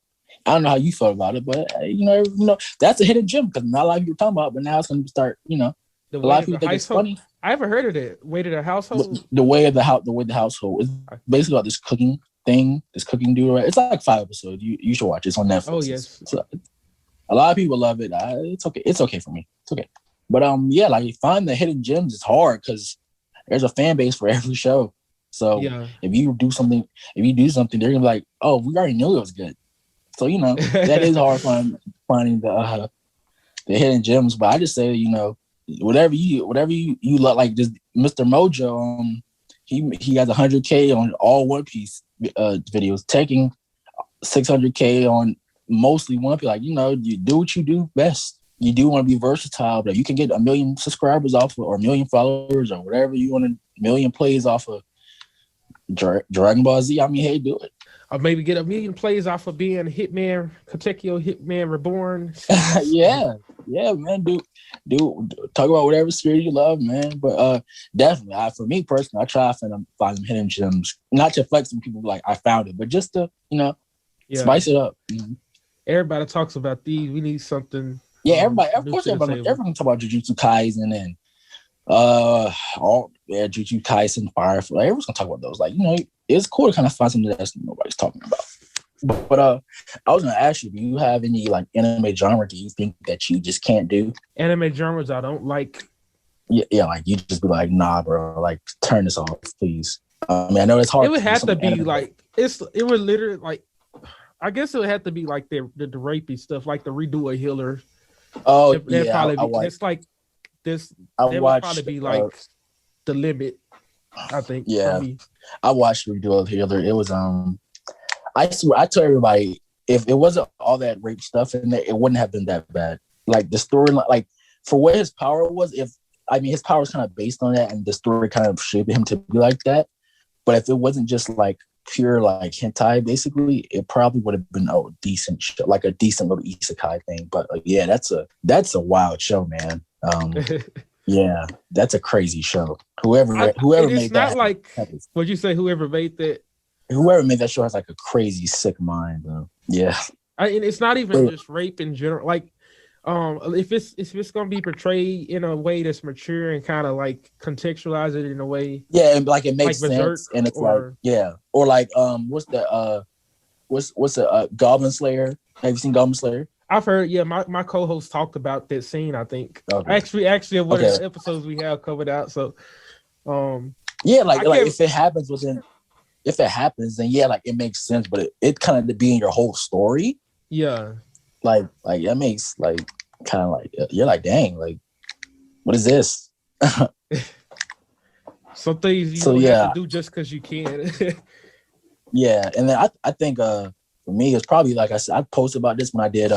I don't know how you felt about it, but you know, that's a hidden gem because not a lot of people are talking about. But now it's going to start. You know, a lot of people think it's funny. I haven't heard of it. Way to the household. The way of the household is basically about this cooking thing. This cooking dude. Right? It's like 5 episodes. You should watch it. It's on Netflix. Oh yes. A lot of people love it. It's okay. It's okay for me. It's okay. But yeah, like find the hidden gems is hard because there's a fan base for every show. So if you do something, they're gonna be like, "Oh, we already knew it was good." So you know that is hard finding the hidden gems. But I just say, you know, whatever you love, like this Mr. Mojo. He has 100K on all One Piece videos, taking 600K on mostly One Piece. Like, you know, you do what you do best. You do want to be versatile, but you can get 1 million subscribers off of, or 1 million followers, or whatever you want, 1 million plays off of Dragon Ball Z. I mean, hey, do it. Or maybe get 1 million plays off of being Hitman, Hitman Reborn. yeah, man. Do talk about whatever series you love, man. But definitely, for me personally, I try to find them hidden gems, not to flex some people like I found it, but just to, you know, spice it up. Mm-hmm. Everybody talks about these. We need something. Yeah, everybody. Of course, everyone talk about Jujutsu Kaisen and Jujutsu Kaisen, Firefly. Everyone's gonna talk about those. Like, you know, it's cool to kind of find something that nobody's talking about. But I was gonna ask you, do you have any like anime genre do you think that you just can't do? Anime genres I don't like. Yeah, like you just be like, nah, bro, like turn this off, please. I mean, I know it's hard. It would have to be anime. Like it would literally like. I guess it would have to be like the rapey stuff, like the Redo a Healer. Oh, it's like this. That would probably be like the limit. I think. Yeah, I watched Redo a Healer. It was I swear, I tell everybody, if it wasn't all that rape stuff in there, it wouldn't have been that bad. Like the story, like for what his power was, his power was kind of based on that, and the story kind of shaped him to be like that. But if it wasn't just like pure like hentai, basically, it probably would have been a decent show, like a decent little isekai thing. But yeah, that's a wild show, man. Yeah, that's a crazy show. Whoever made that. It's not like what'd you say? Whoever made that. Whoever made that show has like a crazy sick mind, though. Yeah, and it's not even just rape in general. Like if it's gonna be portrayed in a way that's mature and kind of like contextualize it in a way, and like it makes like Berserk, sense, and it's or like what's a Goblin Slayer? Have you seen Goblin Slayer? I've heard. Yeah, my co-host talked about that scene. I think okay. actually one of the episodes we have covered out. So, like if it happens, then like it makes sense. But it kind of be in your whole story. Yeah, like that makes like kind of like you're like, dang, like what is this? Some things you don't have to do just because you can. Yeah, and then I think for me it's probably like I said, I posted about this when I did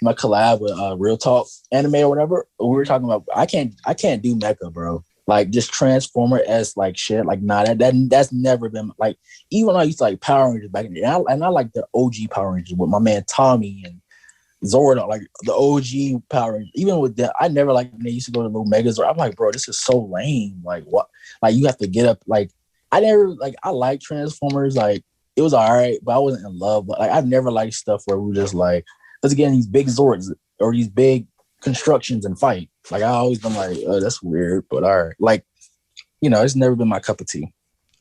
my collab with Real Talk Anime or whatever. We were talking about I can't do mecha, bro. Like just Transformer as like shit. Like that's never been like, even though I used to like Power Rangers back in the day, and I like the OG Power Rangers with my man Tommy and Zord, like the OG Power Rangers. Even with that, I never like when they used to go to little Megazord. I'm like, bro, this is so lame. Like what? Like you have to get up. Like I never like I like Transformers. Like it was all right, but I wasn't in love. But like I've never liked stuff where we just like let's get in these big Zords or these big constructions and fight. Like I always been like, oh, that's weird, but all right. Like, it's never been my cup of tea.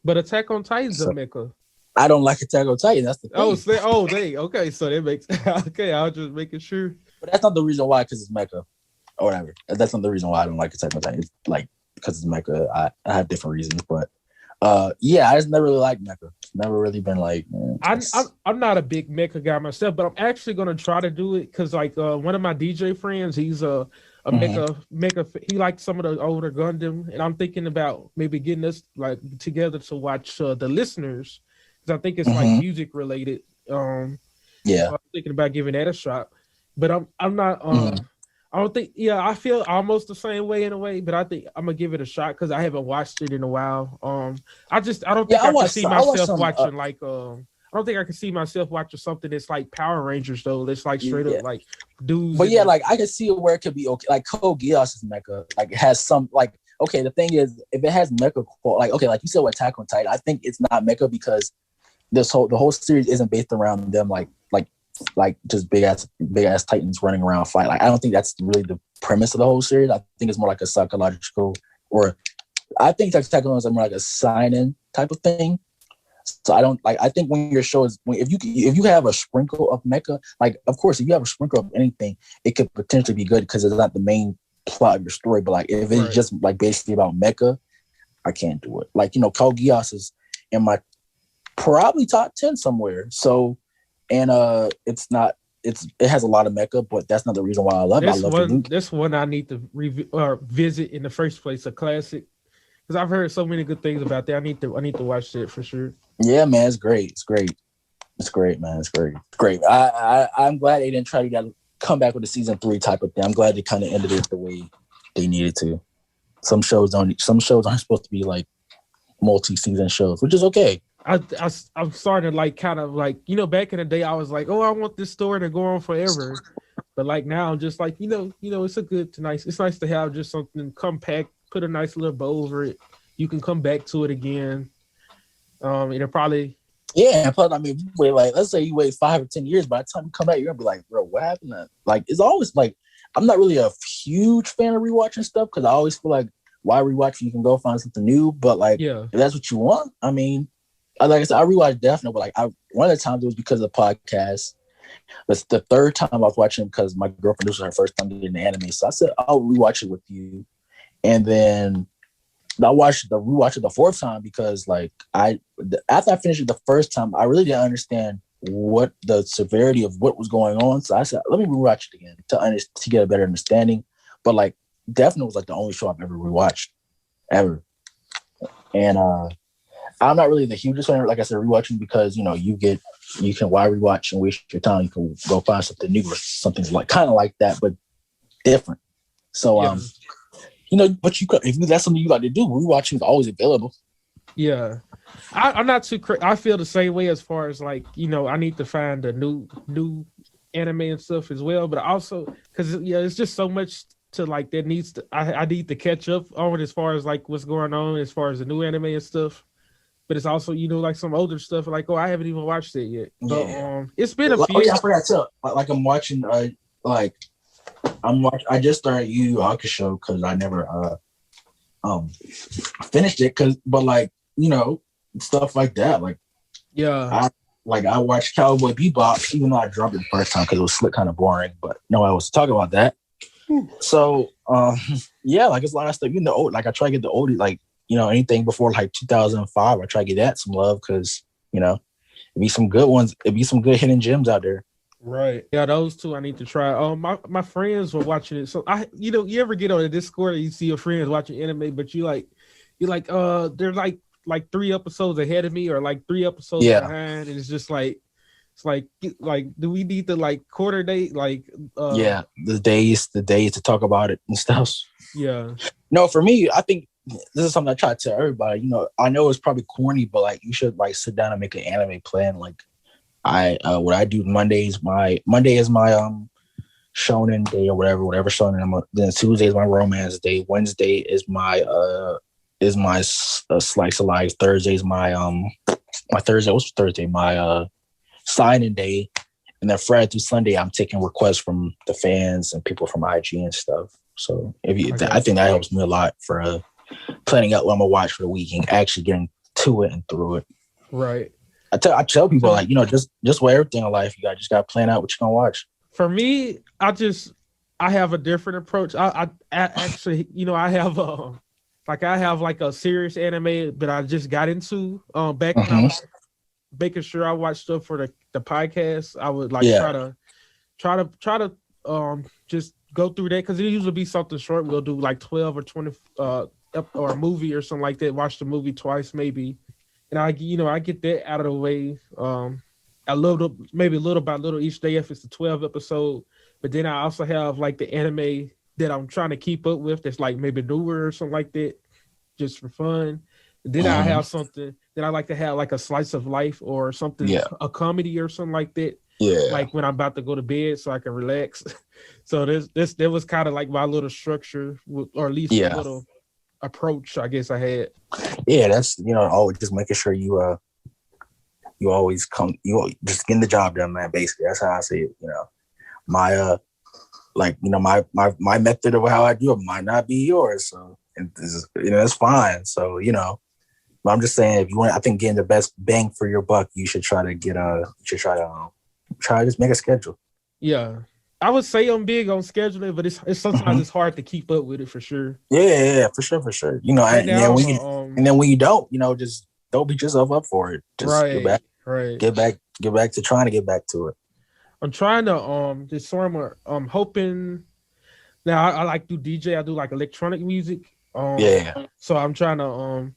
But Attack on Titan's a mecha. I don't like Attack on Titan. That's the thing. Okay. So that makes okay. I was just making sure. But that's not the reason why, because it's mecha or whatever. That's not the reason why I don't like Attack on Titan. It's like because it's mecha. I have different reasons, but I just never really liked mecha. Never really been like. I'm not a big mecha guy myself, but I'm actually gonna try to do it because like one of my DJ friends, he's a mecha. He likes some of the older Gundam, and I'm thinking about maybe getting us like together to watch the Listeners, because I think it's like music related. So I'm thinking about giving that a shot, but I'm not. I don't think. Yeah, I feel almost the same way in a way, but I think I'm gonna give it a shot because I haven't watched it in a while. I don't think I can see myself watching like. I don't think I can see myself watching something that's like Power Rangers though. That's like straight up like dudes. But like I can see where it could be okay. Like Code Geass' mecha, like it has some like okay. The thing is, if it has mecha, like okay, like you said with Attack on Titan, I think it's not mecha because the whole series isn't based around them like just big ass Titans running around fight. Like I don't think that's really the premise of the whole series. I think it's more like a psychological, or I think Attack on Titan is more like a sign-in type of thing. So I don't like. I think when your show is if you have a sprinkle of mecha, like of course if you have a sprinkle of anything, it could potentially be good because it's not the main plot of your story. But like if it's just like basically about mecha, I can't do it. Like Code Geass is in my probably top 10 somewhere. So and it has a lot of mecha, but that's not the reason why I love it. This one I need to visit in the first place, a classic, because I've heard so many good things about that. I need to watch that for sure. Yeah, man, it's great. It's great, man. It's great. I'm glad they didn't try to come back with a season 3 type of thing. I'm glad they kind of ended it the way they needed to. Some shows aren't supposed to be like multi-season shows, which is okay. I'm starting to like kind of like back in the day I was like, oh, I want this story to go on forever, but like now I'm just like it's nice to have just something compact, put a nice little bow over it. You can come back to it again. It'll probably plus I mean, wait, like let's say you wait 5 or 10 years, by the time you come back, you're gonna be like, bro, what happened? Like it's always like I'm not really a huge fan of rewatching stuff because I always feel like why rewatch? You can go find something new, but like if that's what you want, I mean. Like I said, I rewatched Death Note, but like one of the times it was because of the podcast. But the third time I was watching because my girlfriend, this was her first time getting the anime. So I said, I'll rewatch it with you. And then I rewatched it the fourth time because like after I finished it the first time, I really didn't understand what the severity of what was going on. So I said, let me rewatch it again to get a better understanding. But like Death Note was like the only show I've ever rewatched ever. And I'm not really the hugest fan, like I said, rewatching because you can why rewatch and waste your time. You can go find something new or something like kind of like that, but different. So but if that's something you like to do, rewatching is always available. Yeah, I'm not too. I feel the same way as far as like I need to find a new anime and stuff as well, but also because it's just so much to like that needs to. I need to catch up on as far as like what's going on as far as the new anime and stuff. But it's also, like some older stuff. Like, I haven't even watched it yet. But it's been a few. Oh yeah, I forgot too. Like I'm watching, like I just started Yu Yu Hakusho because I never finished it. But like stuff like that. Like I watched Cowboy Bebop, even though I dropped it the first time because it was kind of boring. But no, I was talking about that. So like it's a lot of stuff. Like I try to get the oldie, like anything before like 2005. I try to get that some love because it'd be some good ones. It'd be some good hidden gems out there. Right. Yeah, those two I need to try. My friends were watching it. So you ever get on a Discord and you see your friends watching anime, but you're like, they're like 3 episodes ahead of me or like 3 episodes behind, and it's like do we need to like quarter date the days to talk about it and stuff. Yeah. No, for me, I think this is something I try to tell everybody. I know it's probably corny, but like you should like sit down and make an anime plan. Like what I do Monday is my shonen day or whatever shonen. Then Tuesday is my romance day. Wednesday is my slice of life. Thursday is my Thursday. What's Thursday? My signing day. And then Friday through Sunday, I'm taking requests from the fans and people from IG and stuff. So I think that helps me a lot for planning out what I'm gonna watch for the week and actually getting to it and through it. Right. I tell people like just with everything in life, you just gotta plan out what you're gonna watch. For me, I have a different approach. I actually I have like a serious anime that I just got into back when I was making sure I watched stuff for the podcast. I would like try to just go through that because it usually be something short. We'll do like 12 or 20 or a movie or something like that. Watch the movie twice maybe, and I get that out of the way. A little by little each day if it's a 12 episode. But then I also have like the anime that I'm trying to keep up with that's like maybe newer or something like that, just for fun. And then I have something that I like to have like a slice of life or something, a comedy or something like that. Yeah. Like when I'm about to go to bed so I can relax. So there was kind of like my little structure or at least a little approach I guess I had. Yeah, that's always just making sure you always just getting the job done, man. Basically, that's how I see it. My my method of how I do it might not be yours, so it's fine. So but I'm just saying, if you want, I think getting the best bang for your buck, you should try to try to just make a schedule. Yeah, I would say I'm big on scheduling, but it's sometimes it's hard to keep up with it for sure. Yeah, for sure. And then when you don't, just don't beat yourself up for it. Just get back to trying to get back to it. I'm trying to this summer. I'm hoping. Now I like do DJ. I do like electronic music. So I'm trying to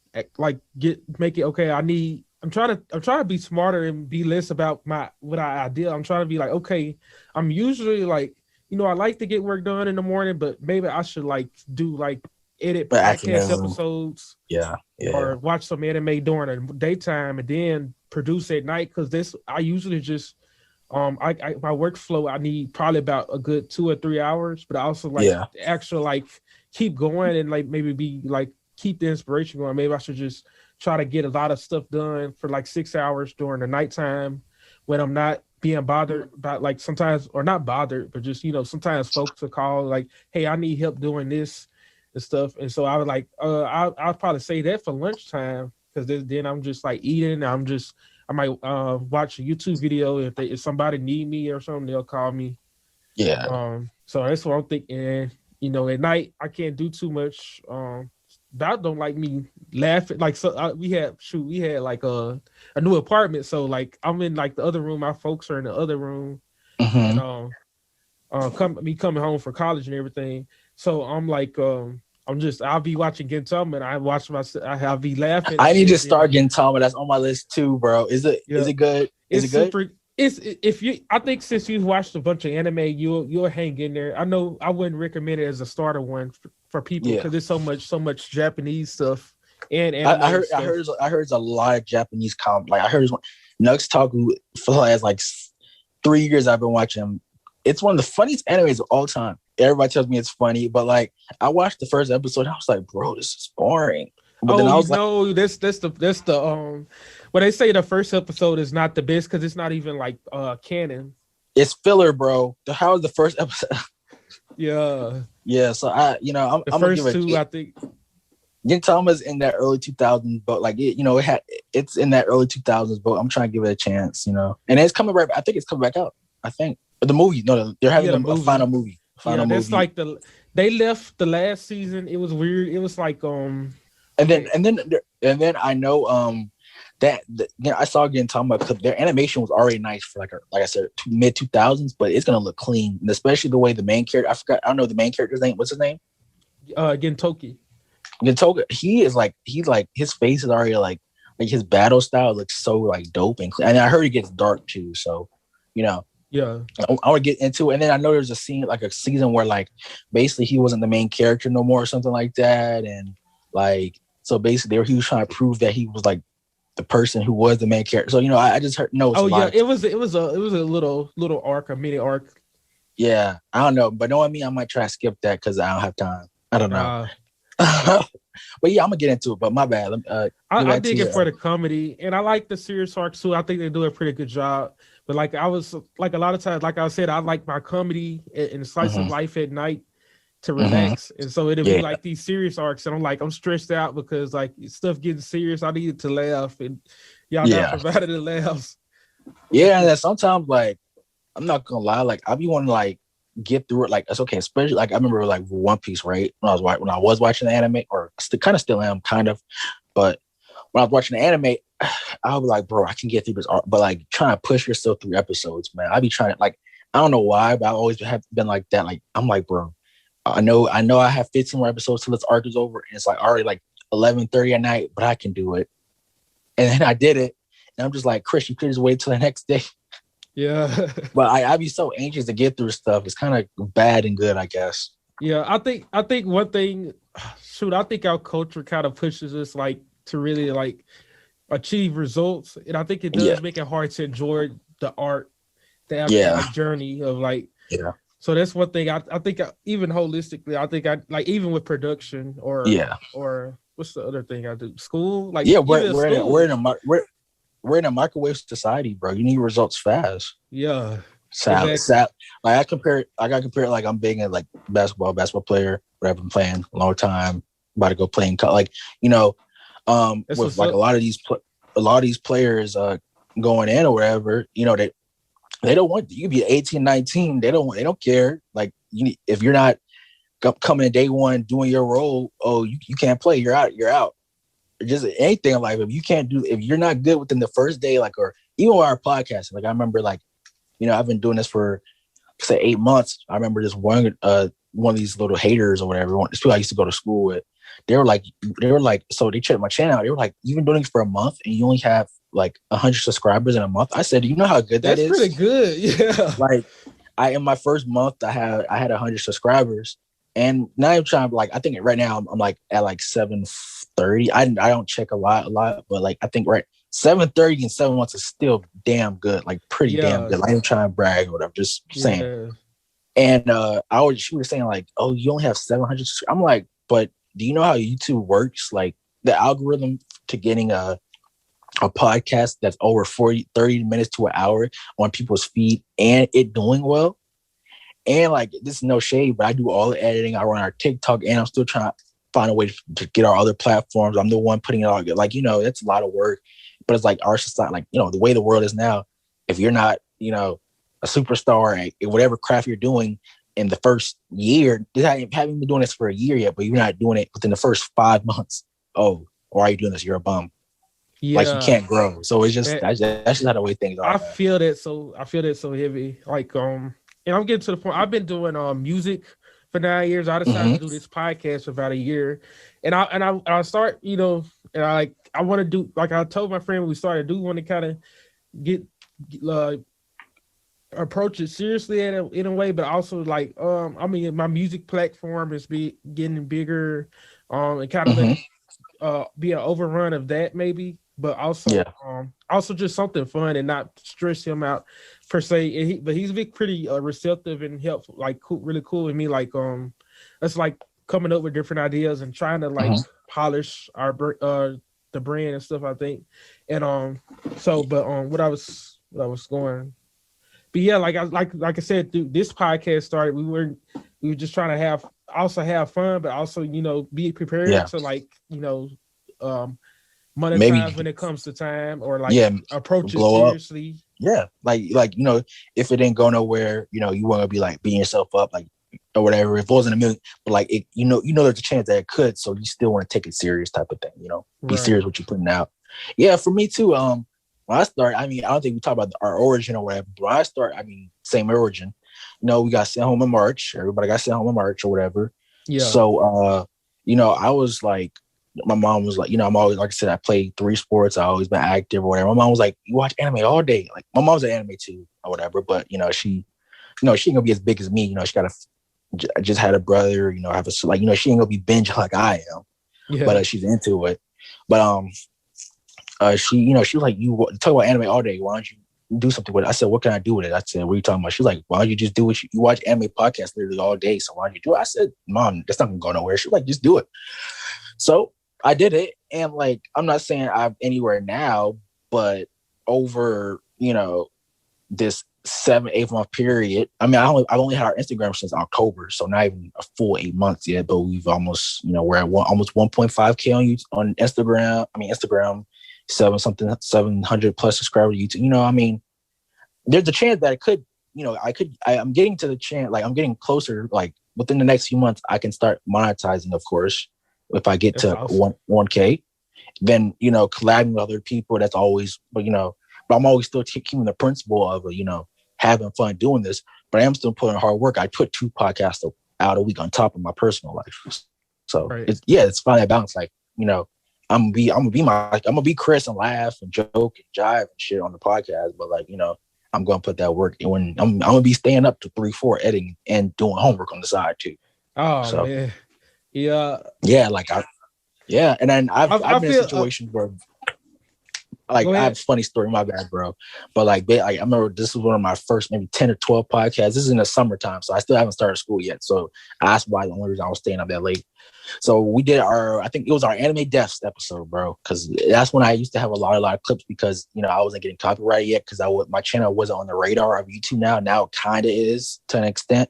make it okay. I'm trying to be smarter and be less about what I did. I'm trying to be like, okay, I'm usually like, I like to get work done in the morning, but maybe I should like do like edit podcast episodes. Yeah. Or watch some anime during the daytime and then produce at night. Cause I usually just my workflow, I need probably about a good 2 or 3 hours, but I also actually keep going and like maybe be like keep the inspiration going. Maybe I should just try to get a lot of stuff done for like 6 hours during the nighttime when I'm not being bothered about like sometimes, or not bothered, but just sometimes folks will call like, hey, I need help doing this and stuff. And so I would like I'll probably say that for lunchtime because then I'm just like eating. I might watch a YouTube video if somebody need me or something, they'll call me. Yeah. So that's what I'm thinking. At night I can't do too much. That don't like me laughing. Like so, we had like a new apartment. So like I'm in like the other room. My folks are in the other room, and coming home for college and everything. So I'm like I'll be watching Gensho and I'll be laughing. I need to start Gensho. That's on my list too, bro. Is it good? Is it good? I think since you've watched a bunch of anime, you'll hang in there. I know I wouldn't recommend it as a starter one for people because there's so much Japanese stuff and anime. I heard a lot of Japanese comics. Like I heard Nux Taku for the last like 3 years I've been watching him. It's one of the funniest animes of all time. Everybody tells me it's funny, but like I watched the first episode, I was like, bro, this is boring. But then I was that's the well, they say the first episode is not the best because it's not even like canon. It's filler, bro. How is the first episode? Yeah. So I'm gonna give first it. two, I think. Gintama's in that early 2000s boat, like it's in that early 2000s boat. I'm trying to give it a chance, and it's coming right. I think it's coming back out. I think the movie. No, they're having a final movie. That's like they left the last season. It was weird. It was like and then I know that I saw Gintama because their animation was already nice for like I said mid 2000s, but it's gonna look clean, and especially the way the main character. I don't know the main character's name. What's his name? Gentoki. Gentoga, he's like his face is already like his battle style looks so like dope and clean. And I heard it gets dark too. So, yeah, I want to get into it. And then I know there's a season where like basically he wasn't the main character no more or something like that. And like so basically he was trying to prove that he was like the person who was the main character. So I just heard no. It was a little arc, a mini arc. Yeah, I don't know, but know what I mean. I might try to skip that because I don't have time. I don't know. But yeah, I'm gonna get into it. But my bad. I dig it for the comedy, and I like the serious arcs too. I think they do a pretty good job. But like I was like a lot of times, like I said, I like my comedy and slice of life at night to relax, and so it'll be like these serious arcs, and I'm stressed out because like stuff getting serious. I needed to laugh, and y'all not provided the laughs. Yeah, and then sometimes like I'm not gonna lie, like I be wanting to like get through it, like it's okay. Especially like I remember like One Piece, right? When I was watching the anime, or still am, kind of. But when I was watching the anime, I was like, bro, I can get through this art, but like trying to push yourself through episodes, man. I be trying to like I don't know why, but I always have been like that. Like I'm like, bro, I know I have 15 more episodes till this arc is over, and it's like already like 11:30 at night, but I can do it. And then I did it, and I'm just like, Chris, you could just wait till the next day. Yeah. But I be so anxious to get through stuff. It's kind of bad and good, I guess. Yeah, I think one thing, I think our culture kind of pushes us like to really like achieve results, and I think it does make it hard to enjoy the art, the actual journey of like. Yeah. So that's one thing I think even holistically, I think I like even with production or what's the other thing I do? School, like we're in a microwave society, bro. You need results fast. Yeah. Like I got compared like I'm big in like basketball player, but I've been playing a long time. About to go playing like with like a lot of these players going in or whatever, they don't want you to be 18, 19. They don't care. Like if you're not coming in day one doing your role, you can't play. You're out. Just anything in life. If you're not good within the first day, like, or even with our podcast, like I remember like, I've been doing this for say 8 months. I remember this one of these little haters or whatever, these people I used to go to school with, they were like, so they checked my channel out. They were like, you've been doing this for a month and you only have like 100 subscribers in a month. I said, do you know how good that is? That's pretty good. Yeah. Like in my first month, I had 100 subscribers, and now I'm trying to like, I think right now I'm like at like 730. I don't check a lot, but like I think 730 in 7 months is still damn good, like pretty damn good. Like, I'm trying to brag or whatever, just saying. And she was saying like, oh, you only have 700. I'm like, but do you know how YouTube works? Like the algorithm to getting a podcast that's over 30 minutes to an hour on people's feed and it doing well. And like, this is no shade, but I do all the editing. I run our TikTok, and I'm still trying to find a way to get our other platforms. I'm the one putting it all. Like, it's a lot of work, but it's like our society, like, the way the world is now, if you're not, a superstar at whatever craft you're doing in the first year, haven't been doing this for a year yet, but you're not doing it within the first 5 months. Oh, or are you doing this? You're a bum. Yeah. Like you can't grow. So it's just that's just how the way things are. I feel that so heavy. Like and I'm getting to the point. I've been doing music for 9 years. I decided to do this podcast for about a year, and I start, and I want to do, like I told my friend when we started, do want to kind of get approach it seriously in a way, but also like my music platform is getting bigger, and kind of be an overrun of that maybe. But also just something fun and not stress him out per se. But he's been pretty receptive and helpful, like really cool with me. Like that's like coming up with different ideas and trying to like polish our the brand and stuff, I think. And what I was going. But yeah, like I said, dude, this podcast started. We weren't we were just trying to have fun, but also, be prepared to monetize when it comes to time, or approach it seriously. Like if it didn't go nowhere, you want to be like beating yourself up, like, or whatever. If it wasn't a million, but like it, there's a chance that it could, so you still want to take it serious, type of thing. Be serious what you're putting out. Yeah, for me too. When I start, I don't think we talk about our origin or whatever. But when I start, same origin. We got sent home in March. Everybody got sent home in March or whatever. Yeah. So, I was like, my mom was like, I'm always, like I said, I played 3 sports. I always been active or whatever. My mom was like, you watch anime all day. Like, my mom's an anime too or whatever. But she ain't gonna be as big as me. She just had a brother. Have a she ain't gonna be binge like I am. Yeah. But she's into it. But she was like, you talk about anime all day. Why don't you do something with it? I said, what can I do with it? I said, what are you talking about? She's like, why don't you just do what you watch anime podcasts literally all day? So why don't you do it? I said, Mom, that's not gonna go nowhere. She's like, just do it. So I did it, and like, I'm not saying I'm anywhere now, but over this 7-8 month period. I've only had our Instagram since October, so not even a full 8 months yet. But we've almost, we're at almost 1.5K on Instagram. Instagram, 700 plus subscribers to YouTube. There's a chance that it could, I'm getting to the chance, like I'm getting closer, like within the next few months, I can start monetizing, of course, if I get to awesome. 1K, then, collabing with other people, that's always, but I'm always still keeping the principle of, having fun doing this, but I am still putting hard work. I put 2 podcasts out a week on top of my personal life. So right. It's finally a balance. Like, I'm gonna be Chris and laugh and joke and jive and shit on the podcast, but like, I'm gonna put that work in. When I'm gonna be staying up to 3-4 editing and doing homework on the side too. Oh man, and then I've been in situations where, like, I have a funny story. My bad, bro. But I remember this was one of my first maybe 10 or 12 podcasts. This is in the summertime, so I still haven't started school yet. So I asked why the only reason I was staying up that late. So we did I think it was our anime deaths episode, bro. Because that's when I used to have a lot of clips, because I wasn't getting copyrighted yet, because my channel wasn't on the radar of YouTube now. Now it kind of is to an extent.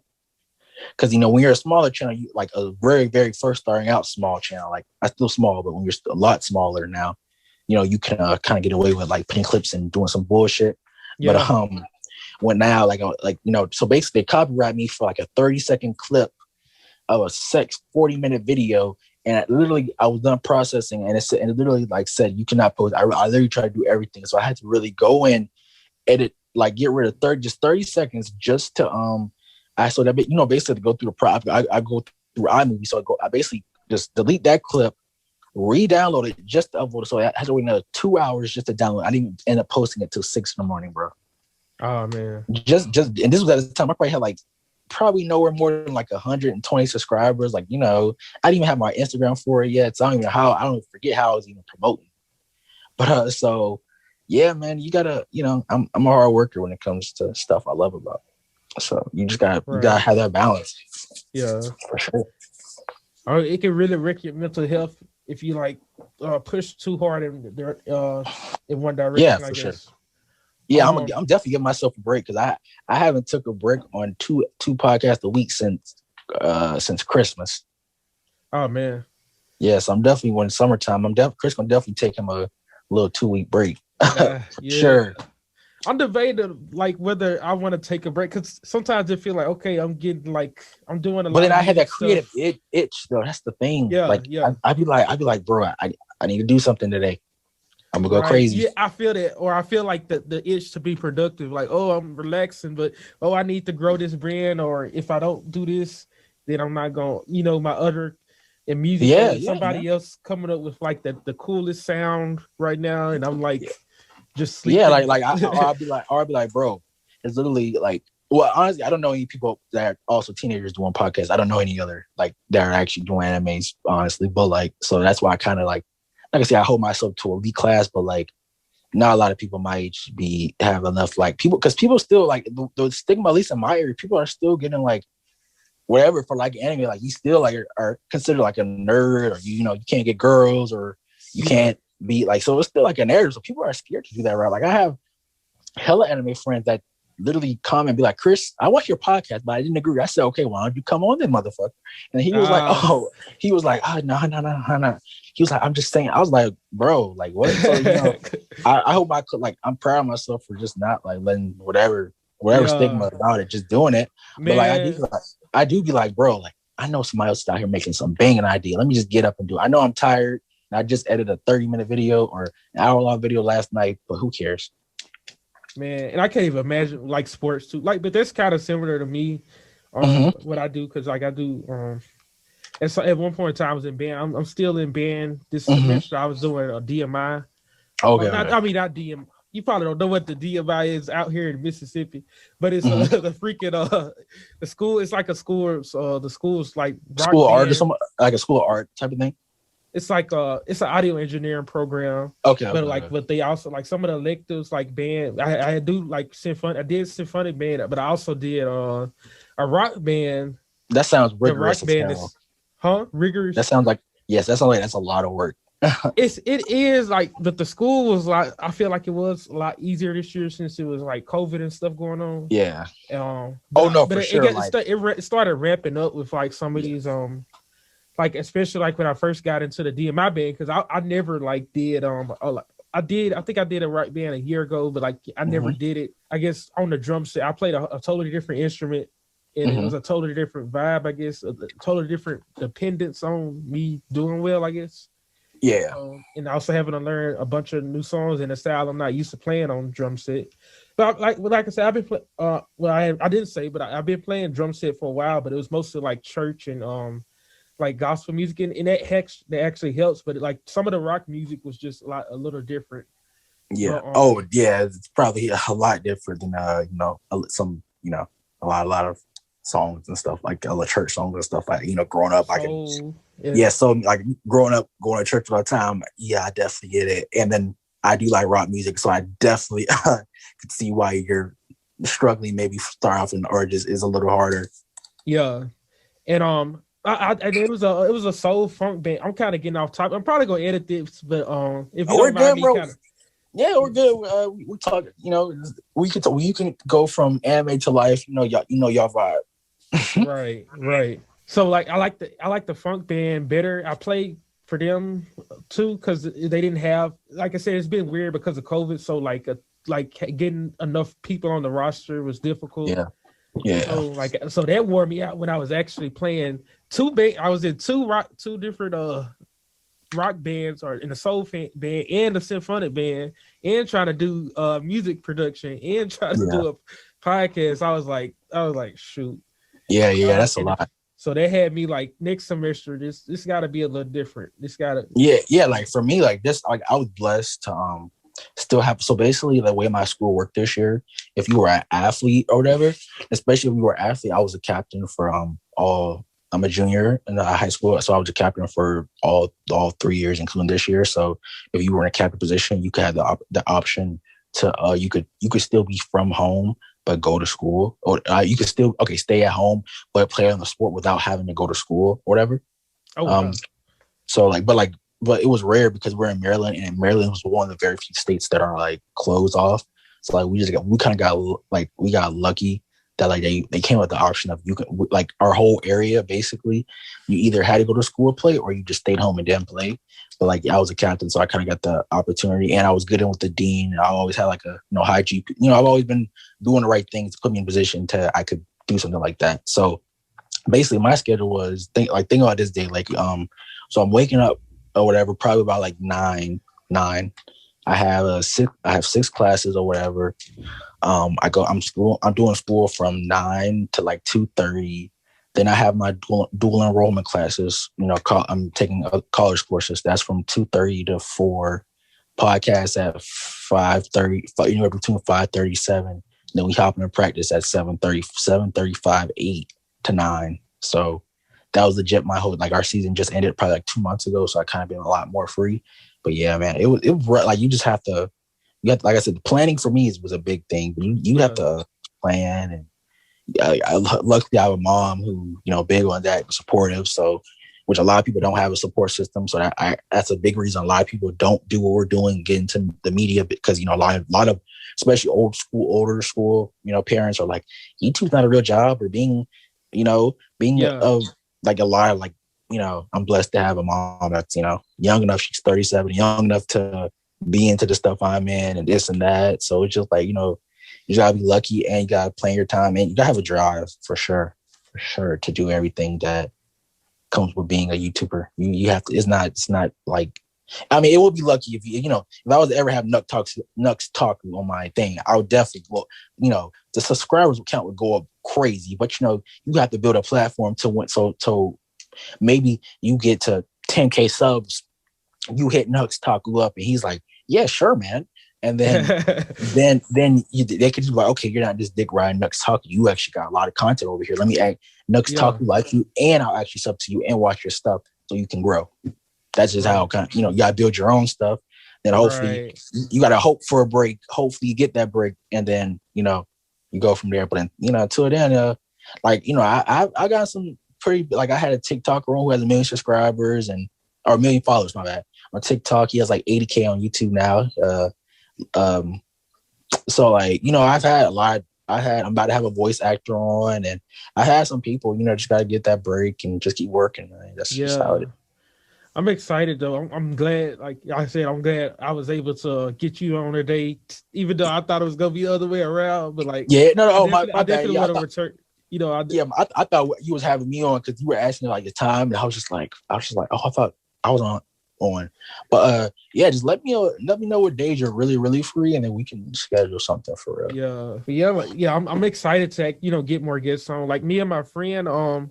Because when you're a smaller channel, you like a very, very first starting out small channel. Like, I'm still small, but when you're a lot smaller now, you can kind of get away with like putting clips and doing some bullshit. Yeah. But when now so basically they copyright me for like a 30-second clip of a 40-minute video, and I was done processing, and it literally said you cannot post. I literally tried to do everything, so I had to really go in, edit, like get rid of 30 seconds just to basically to go through the process. I go through iMovie, so I basically just delete that clip, re-download it just to upload it. So I had to wait another 2 hours just to download. I didn't end up posting it till 6 in the morning, bro. Oh man. Just and this was at the time I probably had probably nowhere more than 120 subscribers. I didn't even have my Instagram for it yet. So I don't forget how I was even promoting. But so yeah, man, you gotta, I'm a hard worker when it comes to stuff I love about. So you just gotta have that balance. Yeah. For sure. Or it can really wreck your mental health if you push too hard in one direction. Yeah, for sure. Yeah, I'm definitely giving myself a break, because I haven't took a break on two podcasts a week since Christmas. Oh man. Yeah, so I'm definitely, when it's summertime, Chris gonna definitely take him a little 2-week break. Sure. I'm debating whether I want to take a break, because sometimes I feel okay, I'm getting I'm doing a lot. But then I had that creative itch though. That's the thing. Yeah. I'd be like, bro, I need to do something today. I'm gonna go crazy. Yeah, I feel that, or I feel the itch to be productive. I'm relaxing, but I need to grow this brand, or if I don't do this, then I'm not gonna, my other in music. Yeah, somebody else coming up with the coolest sound right now, and I'm just sleeping. Yeah, I'll be like, bro, it's literally well, honestly, I don't know any people that are also teenagers doing podcasts. I don't know any other that are actually doing animes, honestly. But so that's why I kind of like I say, I hold myself to a elite class, but not a lot of people my age have enough people, because people still the stigma, at least in my area, people are still getting whatever for anime. You still are considered a nerd, or you can't get girls, or you can't be so it's still a narrative. So people are scared to do that, right? I have hella anime friends that literally comment and be like, Chris, I watch your podcast, but I didn't agree. I said, okay, why don't you come on then, motherfucker? And he was like, no. He was like, He was like, I'm just saying. I was like, bro, like what? So, I hope I could, like, I'm proud of myself for just not like letting whatever stigma about it, just doing it. Man. But like, I do be like, bro, like, I know somebody else is out here making some banging idea. Let me just get up and do it. I know I'm tired. And I just edited a 30-minute video or an hour-long video last night, but who cares? Man, and I can't even imagine like sports too. Like, but that's kind of similar to me, what I do, because like I do. And so at one point in time, I was in band. I'm still in band this semester. I was doing a DMI. Okay. Not DM. You probably don't know what the DMI is out here in Mississippi, but it's the freaking the school. It's like a school. The school's like school of art or something, like a school of art type of thing. It's like it's an audio engineering program. Okay. But they also like some of the electives like band. I do like symphonic. I did symphonic band, but I also did a rock band. That sounds rigorous. The rock band is, rigorous. That sounds like that's a lot of work. It is like, but the school was like, I feel like it was a lot easier this year since it was like COVID and stuff going on. Yeah. But it started ramping up with like some of these like especially like when I first got into the DMI band, because I never like did I think I did a rock band a year ago, but like I never did it. I guess on the drum set I played a totally different instrument, and it was a totally different vibe. I guess a totally different dependence on me doing well, I guess. Yeah. And also having to learn a bunch of new songs in a style I'm not used to playing on drum set. But like I said, I've been I didn't say, but I've been playing drum set for a while, but it was mostly like church and like gospel music, and that actually helps. But like some of the rock music was just a little different. Yeah. It's probably a lot different than a lot of songs and stuff like church songs and stuff like growing up. So like growing up going to church all the time. Yeah, I definitely get it. And then I do like rock music, so I definitely could see why you're struggling. Maybe start off in or just is a little harder. Yeah, and it was a soul funk band. I'm kind of getting off topic. I'm probably gonna edit this, but if you don't mind me, kinda... Yeah, we're good. We talk. We can talk. You can go from anime to life. Y'all vibe. Right. So like I like the funk band better. I played for them too because they didn't have, like I said, it's been weird because of COVID. So like getting enough people on the roster was difficult. Yeah. So that wore me out when I was actually playing I was in two different rock bands, or in the soul band and the symphonic band, and trying to do music production and trying to do a podcast. I was like shoot. Yeah, that's a lot. So they had me like next semester. This got to be a little different. This got to. Yeah. Like for me, like this, like I was blessed to still have. So basically, the way my school worked this year, if you were an athlete or whatever, especially if you were an athlete, I was a captain for I'm a junior in high school, so I was a captain for all 3 years, including this year. So if you were in a captain position, you could have the option to you could still be from home but go to school, or you could still stay at home but play on the sport without having to go to school or whatever. Wow. So but it was rare because we're in Maryland, and Maryland was one of the very few states that are like closed off. So like we got lucky that like they came with the option of you could, like our whole area basically, you either had to go to school or play, or you just stayed home and didn't play. But like I was a captain, so I kind of got the opportunity, and I was good in with the dean. I always had like a high GP. I've always been doing the right things to put me in position to I could do something like that. So basically, my schedule was think about this day, so I'm waking up or whatever, probably about like nine. I have 6 classes or whatever. I'm doing school from 9 to like 2:30. Then I have my dual enrollment classes. I'm taking college courses. That's from 2:30 to 4. Podcasts at 5:30, anywhere between 5:37. Then we hop into practice at 7:30, 7:35, 8 to 9. So that was legit. My whole our season just ended probably like 2 months ago. So I kind of been a lot more free. But yeah, man, it was like you just have to. Like I said, the planning for me was a big thing. But you have to plan, and luckily I have a mom who big on that, supportive. So, which a lot of people don't have a support system. So that's a big reason a lot of people don't do what we're doing, get into the media, because a lot of especially older school, parents are like, YouTube's not a real job, or being like a lot of like, I'm blessed to have a mom that's, young enough, she's 37, young enough to be into the stuff I'm in and this and that. So it's just like, you gotta be lucky, and you gotta plan your time, and you gotta have a drive for sure to do everything that comes with being a YouTuber. You have to, it's not like, I mean, it would be lucky if if I was to ever have Nux Talk on my thing, I would definitely, the subscribers count would go up crazy, but you have to build a platform so maybe you get to 10K subs, you hit Nux Talk up, and he's like, yeah, sure, man. And then they could be like, okay, you're not just dick riding Nux Talk. You actually got a lot of content over here. Let me act Nux Talk like you, and I'll actually sub to you and watch your stuff so you can grow. That's just how you gotta build your own stuff. Then hopefully you gotta hope for a break. Hopefully you get that break, and then you go from there. But then until then, I got some pretty, like, I had a TikToker who has 1 million subscribers or 1 million followers. My bad. On TikTok, he has like 80K on YouTube now. So like, I've had a lot. I'm about to have a voice actor on, and I had some people, just got to get that break and just keep working. Man. That's just how it is. I'm excited though. I'm glad, like I said, I'm glad I was able to get you on a date, even though I thought it was gonna be the other way around. But like, I definitely want to return. I thought you was having me on because you were asking like the time, and I was just like, oh, I thought I was on. But just let me know what days you're really, really free, and then we can schedule something for real. I'm excited to get more guests on. Like me and my friend, like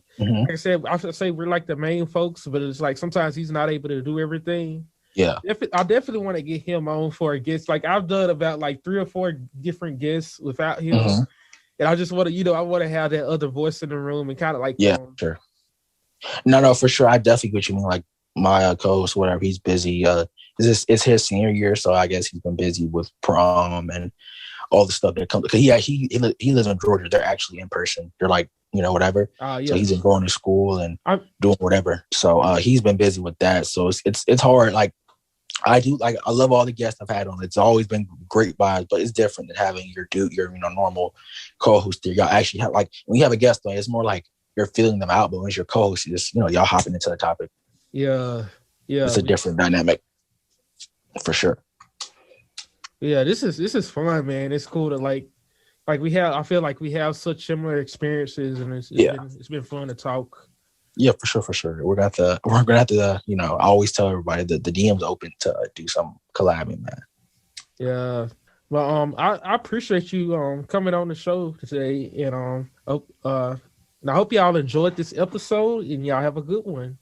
I say we're like the main folks, but it's like sometimes he's not able to do everything. Yeah, I definitely want to get him on for a guest. Like I've done about like 3 or 4 different guests without him, and I just want to I want to have that other voice in the room and kind of like sure. No, for sure. I definitely get what you mean. Like my co-host, whatever, he's busy. It's his senior year, so I guess he's been busy with prom and all the stuff that comes. Because he lives in Georgia. They're actually in person. They're like whatever. So he's been going to school and doing whatever. So he's been busy with that. So it's hard. Like I love all the guests I've had on. It's always been great vibes, but it's different than having your normal co-host there. Y'all actually have, like, when you have a guest on, it's more like you're feeling them out, but when it's your co-host, you just y'all hopping into the topic. Yeah. It's a different dynamic for sure. Yeah, this is fun, man. It's cool to like I feel like we have such similar experiences, and it's been fun to talk. Yeah, for sure. We're gonna have to I always tell everybody that the DM's open to do some collabing, man. Yeah. Well, I appreciate you coming on the show today, and I hope y'all enjoyed this episode, and y'all have a good one.